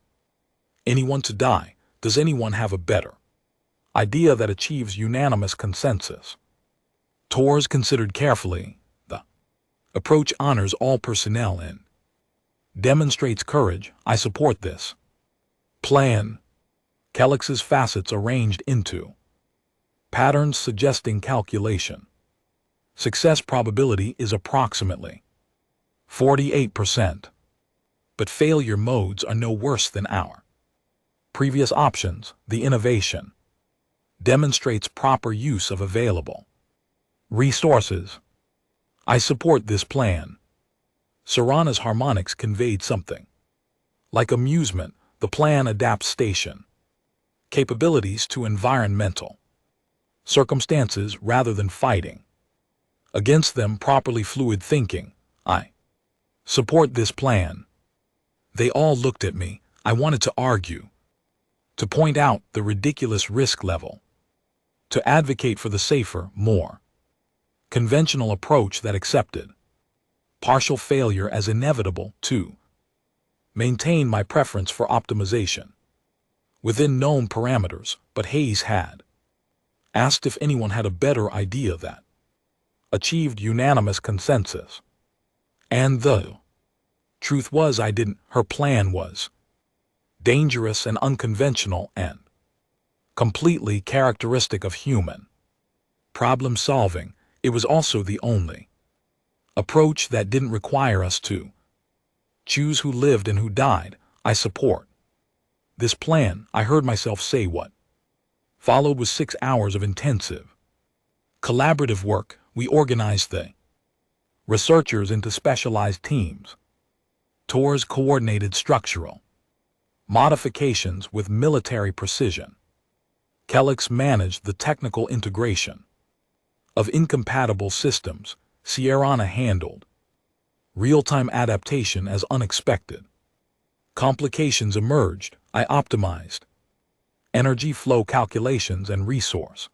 anyone to die. Does anyone have a better idea that achieves unanimous consensus? Tours considered carefully. The approach honors all personnel and demonstrates courage. I support this plan. Kellick's facets arranged into patterns suggesting calculation. Success probability is approximately 48%. But failure modes are no worse than our previous options. The innovation demonstrates proper use of available resources. I support this plan. Serrana's harmonics conveyed something like amusement. The plan adapts station capabilities to environmental circumstances rather than fighting against them. Properly fluid thinking. I support this plan. They all looked at me. I wanted to argue, to point out the ridiculous risk level, to advocate for the safer, more conventional approach that accepted partial failure as inevitable, to maintain my preference for optimization within known parameters. But Hayes had asked if anyone had a better idea that achieved unanimous consensus. And the truth was I didn't. Her plan was dangerous and unconventional and completely characteristic of human problem solving, it was also the only approach that didn't require us to choose who lived and who died. I support this plan, I heard myself say. What followed was 6 hours of intensive collaborative work. We organized the researchers into specialized teams. Tours coordinated structural modifications with military precision. Kellex managed the technical integration of incompatible systems. Sierrana handled real-time adaptation as unexpected complications emerged. I optimized energy flow calculations and resource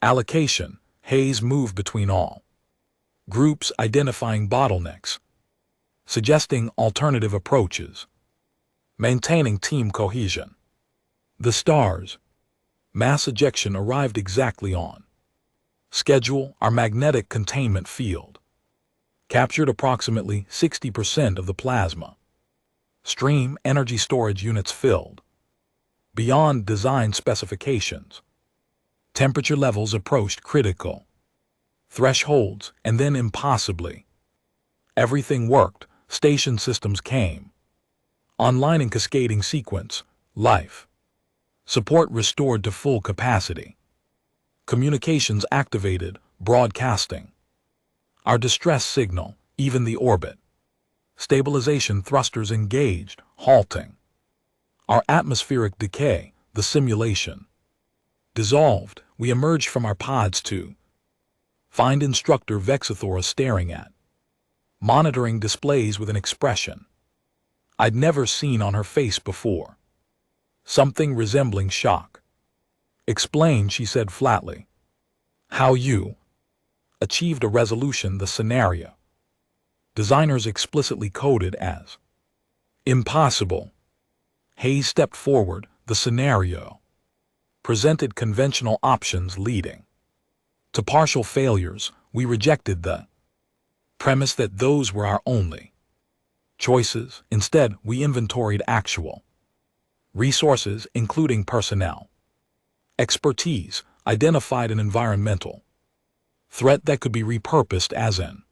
allocation. Hayes moved between all groups, identifying bottlenecks, suggesting alternative approaches, maintaining team cohesion. The stars mass ejection arrived exactly on schedule. Our magnetic containment field captured approximately 60% of the plasma stream. Energy storage units filled beyond design specifications. Temperature levels approached critical thresholds, and then impossibly everything worked. Station systems came online in cascading sequence. Life support restored to full capacity. Communications activated, broadcasting our distress signal. Even the orbit stabilization thrusters engaged, halting our atmospheric decay. The simulation dissolved. We emerged from our pods to find Instructor Vexathora staring at monitoring displays with an expression I'd never seen on her face before, something resembling shock. Explain, she said flatly. How you achieved a resolution the scenario designers explicitly coded as impossible. Hayes stepped forward. The scenario presented conventional options leading to partial failures. We rejected the premise that those were our only choices. Instead, we inventoried actual resources, including personnel, expertise, identified an environmental threat that could be repurposed as an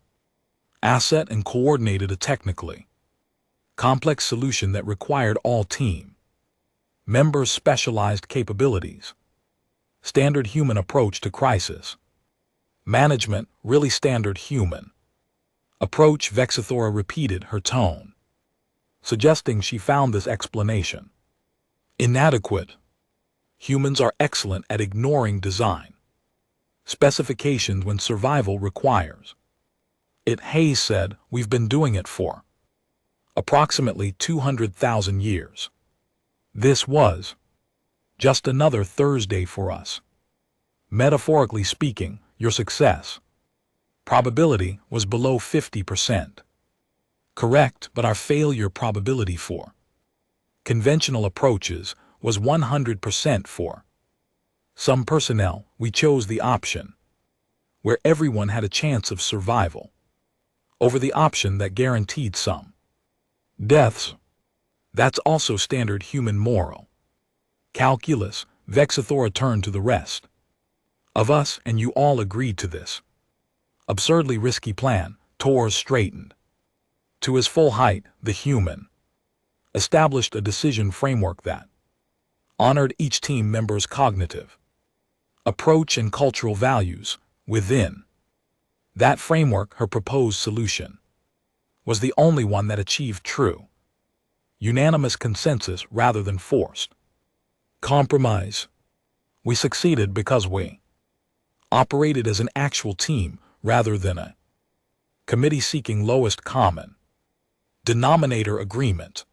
asset, and coordinated a technically complex solution that required all team members' specialized capabilities. Standard human approach to crisis management. Really standard human approach. Vexathora repeated, her tone suggesting she found this explanation inadequate. Humans are excellent at ignoring design specifications when survival requires it. Hayes said, we've been doing it for approximately 200,000 years. This was just another Thursday for us. Metaphorically speaking, your success probability was below 50%. Correct, but our failure probability for conventional approaches was 100%. For some personnel, we chose the option where everyone had a chance of survival over the option that guaranteed some deaths. That's also standard human moral calculus. Vexathora turned to the rest of us, and you all agreed to this absurdly risky plan. Tor straightened to his full height. The human established a decision framework that honored each team member's cognitive approach and cultural values. Within that framework, her proposed solution was the only one that achieved true unanimous consensus rather than forced compromise. We succeeded because we operated as an actual team rather than a committee seeking lowest common denominator agreement.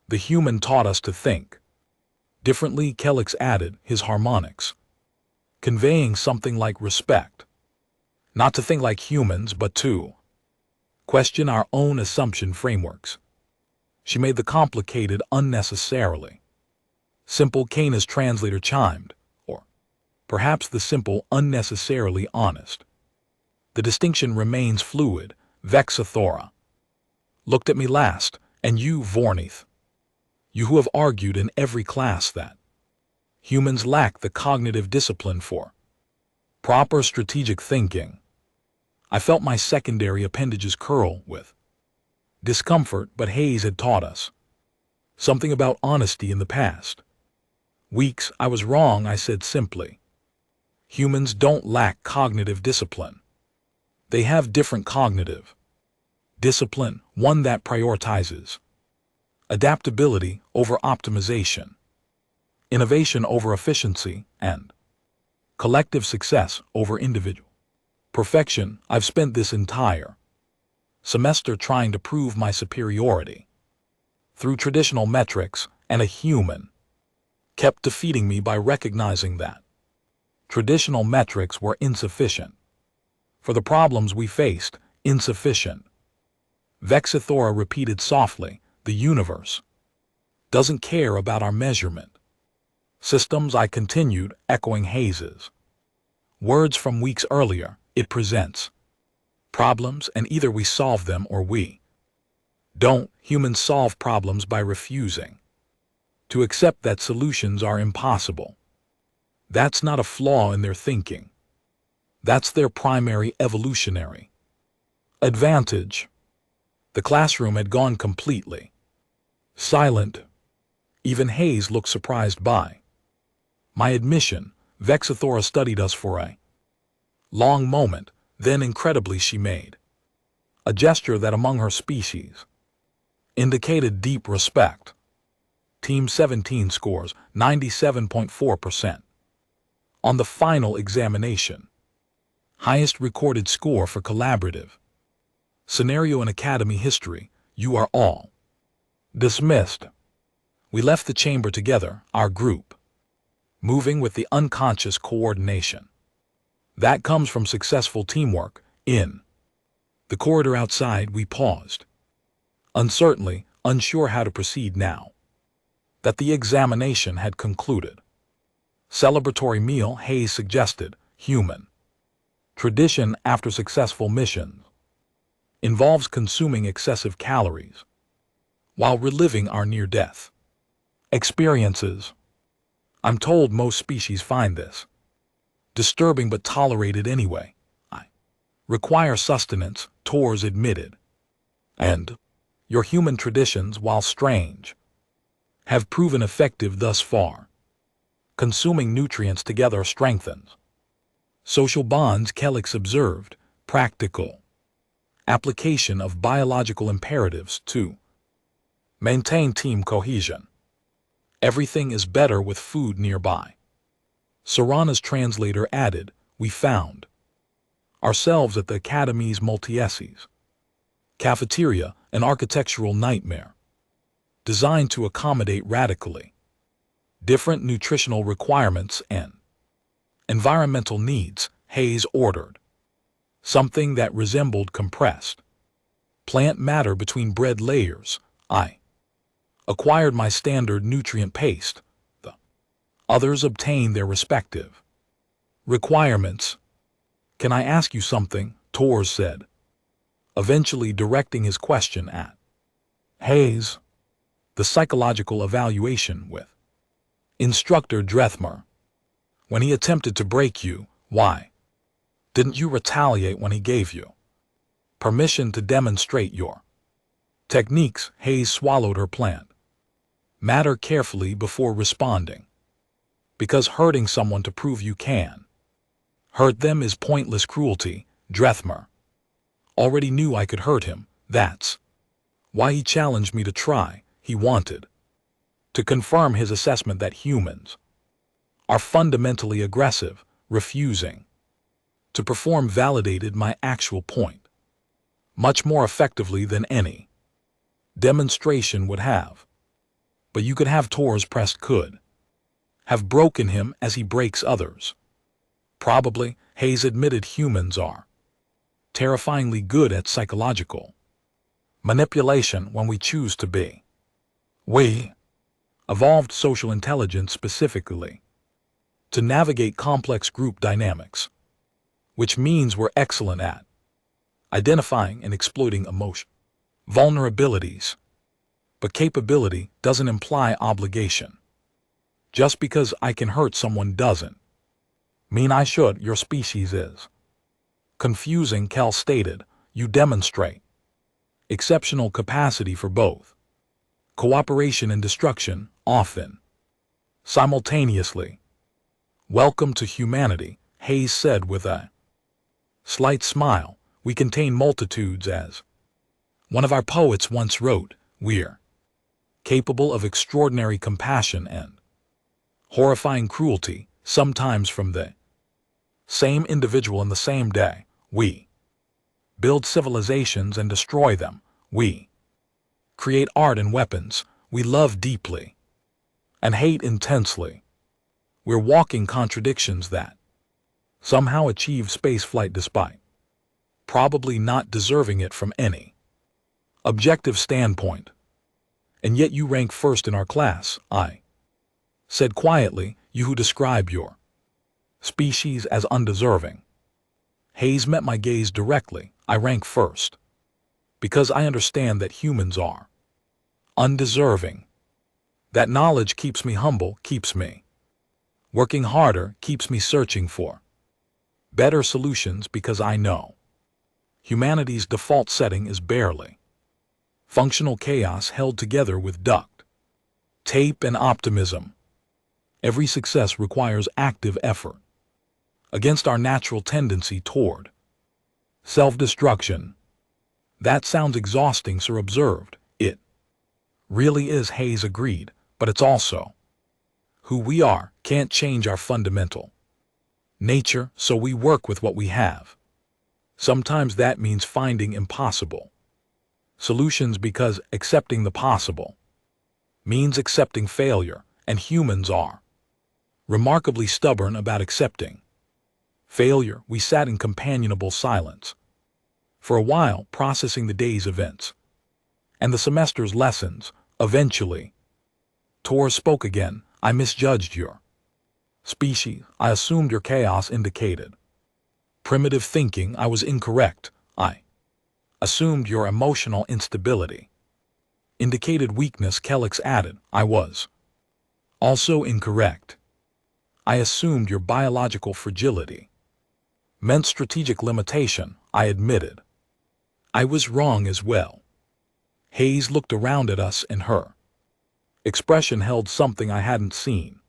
The human taught us to think differently. Kellex added, his harmonics conveying something like respect. Not to think like humans, but to question our own assumption frameworks. She made the complicated unnecessarily simple. Kana's translator chimed, or perhaps the simple unnecessarily honest. The distinction remains fluid. Vexathora looked at me last, and you, Vornith, you who have argued in every class that humans lack the cognitive discipline for Proper strategic thinking. I felt my secondary appendages curl with discomfort, but Hayes had taught us something about honesty in the past. Weeks, I was wrong, I said simply. Humans don't lack cognitive discipline. They have different cognitive discipline, one that prioritizes adaptability over optimization, innovation over efficiency, and collective success over individual perfection. I've spent this entire semester trying to prove my superiority through traditional metrics, and a human kept defeating me by recognizing that traditional metrics were insufficient for the problems we faced. Insufficient. Vexithora repeated softly, the universe doesn't care about our measurement systems. I continued, echoing Hayes's words from weeks earlier. It presents problems, and either we solve them or we don't. Humans solve problems by refusing to accept that solutions are impossible. That's not a flaw in their thinking. That's their primary evolutionary advantage. The classroom had gone completely silent. Even Hayes looked surprised by my admission. Vexithora studied us for a long moment, then incredibly she made a gesture that among her species indicated deep respect. Team 17 scores 97.4% on the final examination. Highest recorded score for collaborative scenario in Academy history. You are all dismissed. We left the chamber together, our group moving with the unconscious coordination that comes from successful teamwork. In the corridor outside, we paused, uncertainly, unsure how to proceed now that the examination had concluded. Celebratory meal, Hayes suggested. Human tradition after successful missions involves consuming excessive calories while reliving our near-death experiences. I'm told most species find this disturbing but tolerate it anyway. I require sustenance, Torres admitted. And your human traditions, while strange, have proven effective thus far. Consuming nutrients together strengthens social bonds, Kellix observed. Practical application of biological imperatives to maintain team cohesion. Everything is better with food nearby. Serana's translator added, we found ourselves at the Academy's multi-esses cafeteria, an architectural nightmare designed to accommodate radically different nutritional requirements and environmental needs. Hayes ordered something that resembled compressed plant matter between bread layers. I acquired my standard nutrient paste. The others obtained their respective requirements. Can I ask you something? Torres said, eventually directing his question at Hayes. The psychological evaluation with Instructor Drethmer. When he attempted to break you, why didn't you retaliate when he gave you permission to demonstrate your techniques? Hayes swallowed her plant matter carefully before responding. Because hurting someone to prove you can hurt them is pointless cruelty. Drethmer already knew I could hurt him. That's why he challenged me to try. He wanted to confirm his assessment that humans are fundamentally aggressive. Refusing to perform validated my actual point much more effectively than any demonstration would have. But you could have. Torres pressed. Could have broken him as he breaks others. Probably. Hayes admitted humans are terrifyingly good at psychological manipulation when we choose to be. We evolved social intelligence specifically to navigate complex group dynamics, which means we're excellent at identifying and exploiting emotion vulnerabilities. But capability doesn't imply obligation. Just because I can hurt someone doesn't Mean I should, your species is. Confusing, Cal stated. You demonstrate exceptional capacity for both cooperation and destruction, often simultaneously. Welcome to humanity, Hayes said with a slight smile. We contain multitudes, as one of our poets once wrote. We're capable of extraordinary compassion and horrifying cruelty, sometimes from the same individual in the same day. We build civilizations and destroy them. We create art and weapons. We love deeply and hate intensely. We're walking contradictions that somehow achieve spaceflight despite probably not deserving it from any objective standpoint. And yet you rank first in our class, I said quietly, you who describe your species as undeserving. Hayes met my gaze directly. I rank first because I understand that humans are undeserving. That knowledge keeps me humble, keeps me working harder, keeps me searching for better solutions, because I know humanity's default setting is barely functional chaos held together with duct tape and optimism. Every success requires active effort against our natural tendency toward self-destruction. That sounds exhausting, Sir observed. It really is, Hayes agreed, but it's also who we are. Can't change our fundamental nature, so we work with what we have. Sometimes that means finding impossible solutions, because accepting the possible means accepting failure, and humans are remarkably stubborn about accepting failure. We sat in companionable silence for a while, processing the day's events and the semester's lessons. Eventually, Tor spoke again. I misjudged your species. I assumed your chaos indicated primitive thinking. I was incorrect. I assumed your emotional instability indicated weakness, Kellix added. I was also incorrect. I assumed your biological fragility meant strategic limitation. I admitted I was wrong as well. Hayes looked around at us, and her expression held something I hadn't seen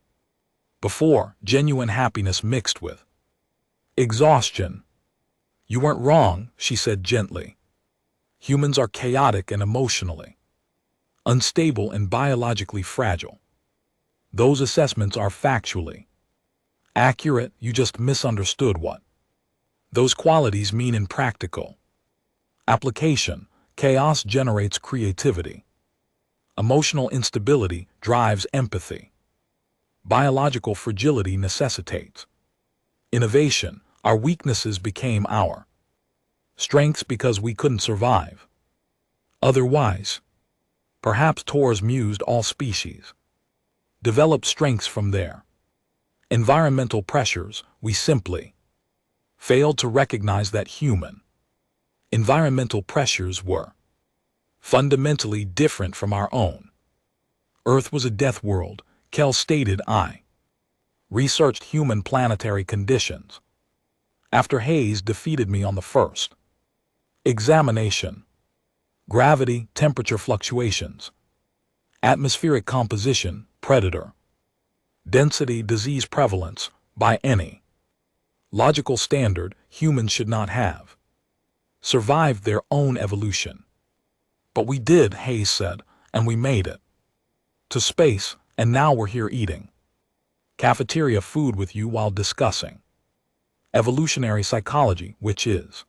before, genuine happiness mixed with exhaustion. You weren't wrong, she said gently. Humans are chaotic and emotionally unstable and biologically fragile. Those assessments are factually accurate. You just misunderstood what those qualities mean in practical application. Chaos generates creativity. Emotional instability drives empathy. Biological fragility necessitates innovation. Our weaknesses became our strengths because we couldn't survive otherwise. Perhaps Tor's mused all species develop strengths from their environmental pressures. We simply failed to recognize that human environmental pressures were fundamentally different from our own. Earth was a death world, Kell stated. I researched human planetary conditions after Hayes defeated me on the first examination. Gravity, temperature fluctuations, atmospheric composition, predator density, disease prevalence. By any logical standard, humans should not have survived their own evolution. But we did, Hayes said, and we made it to space, and now we're here eating cafeteria food with you while discussing evolutionary psychology, which is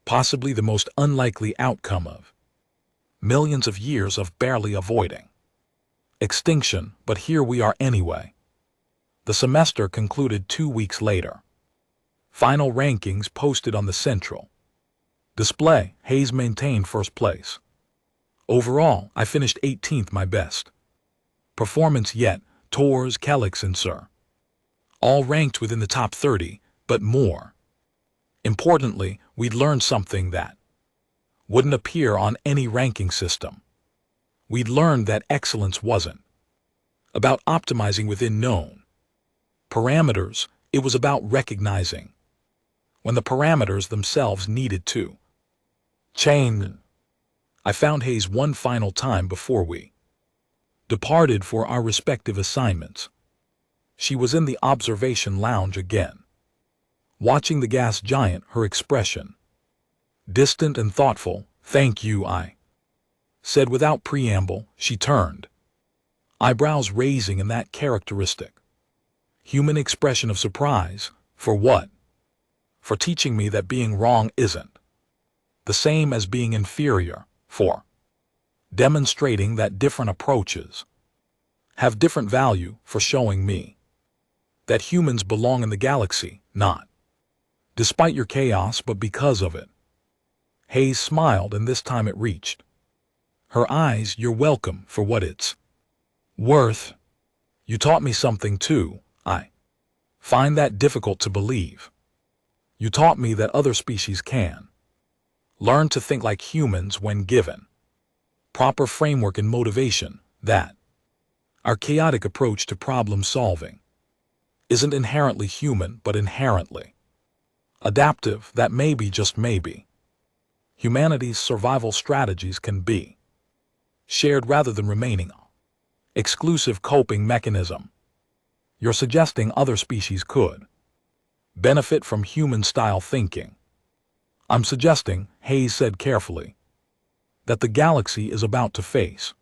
possibly the most unlikely outcome of millions of years of barely avoiding extinction. But here we are anyway. The semester concluded 2 weeks later. Final rankings posted on the central display. Hayes maintained first place. Overall, I finished 18th, my best performance yet. Tors, Kellix, and Sir all ranked within the top 30, but more importantly, we'd learned something that wouldn't appear on any ranking system. We'd learned that excellence wasn't about optimizing within known parameters. It was about recognizing when the parameters themselves needed to change. I found Hayes one final time before we departed for our respective assignments. She was in the observation lounge again, watching the gas giant, her expression distant and thoughtful. "Thank you," I said without preamble. She turned, eyebrows raising in that characteristic human expression of surprise. "For what?" "For teaching me that being wrong isn't the same as being inferior. For demonstrating that different approaches have different value. For showing me that humans belong in the galaxy, not despite your chaos, but because of it." Hayes smiled, and this time it reached her eyes. "You're welcome for what it's worth. You taught me something too. I find that difficult to believe. You taught me that other species can learn to think like humans when given proper framework and motivation, that our chaotic approach to problem solving isn't inherently human but inherently adaptive, that maybe, just maybe, humanity's survival strategies can be shared rather than remaining an exclusive coping mechanism. You're suggesting other species could benefit from human-style thinking." "I'm suggesting," Hayes said carefully, "that the galaxy is about to face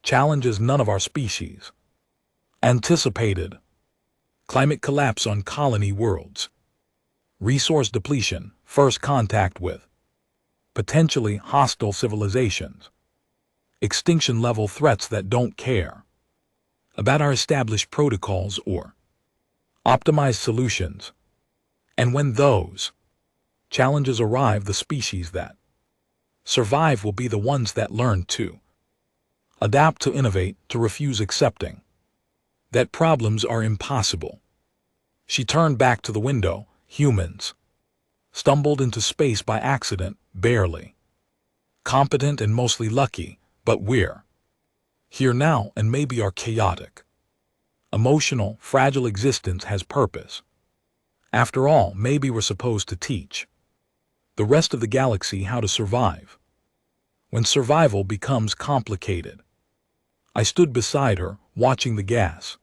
challenges none of our species anticipated. Climate collapse on colony worlds, resource depletion, first contact with potentially hostile civilizations, extinction-level threats that don't care about our established protocols or optimized solutions. And when those challenges arrive, the species that survive will be the ones that learn to adapt, to innovate, to refuse accepting that problems are impossible." She turned back to the window. "Humans stumbled into space by accident, barely competent and mostly lucky, but we're here now, and maybe our chaotic, emotional, fragile existence has purpose. After all, maybe we're supposed to teach the rest of the galaxy how to survive when survival becomes complicated." I stood beside her, watching the gas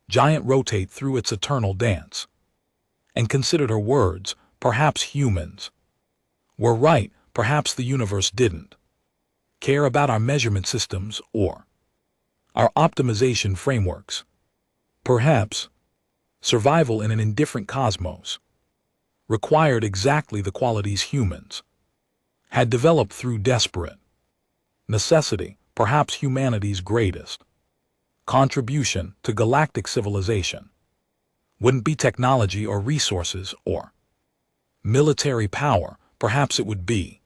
giant rotate through its eternal dance, and considered her words. Perhaps humans were right. Perhaps the universe didn't care about our measurement systems or our optimization frameworks. Perhaps survival in an indifferent cosmos required exactly the qualities humans had developed through desperate necessity. Perhaps humanity's greatest contribution to galactic civilization wouldn't be technology or resources or military power. Perhaps it would be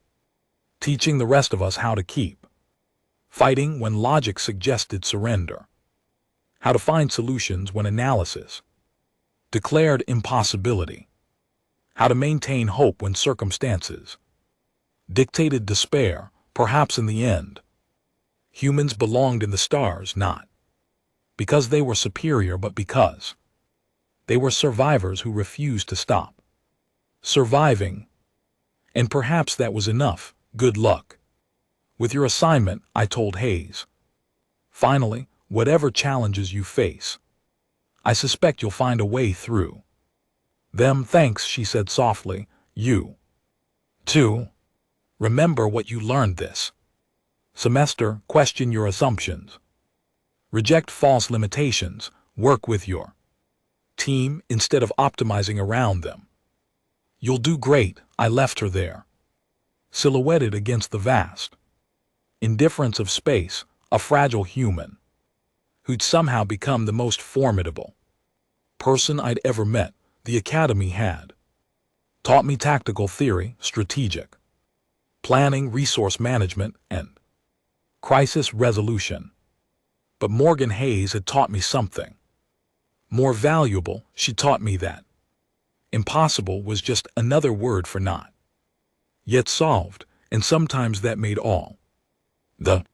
teaching the rest of us how to keep fighting when logic suggested surrender, how to find solutions when analysis declared impossibility, how to maintain hope when circumstances dictated despair. Perhaps in the end, humans belonged in the stars, not because they were superior, but because they were survivors who refused to stop surviving. And perhaps that was enough. "Good luck with your assignment," I told Hayes. "Finally, whatever challenges you face, I suspect you'll find a way through them." "Thanks," she said softly. "You too. Remember what you learned this semester. Question your assumptions. Reject false limitations. Work with your team instead of optimizing around them. You'll do great." I left her there, silhouetted against the vast indifference of space, a fragile human who'd somehow become the most formidable person I'd ever met. The academy had taught me tactical theory, strategic planning, resource management, and crisis resolution. But Morgan Hayes had taught me something more valuable. She taught me that impossible was just another word for not yet solved, and sometimes that made all the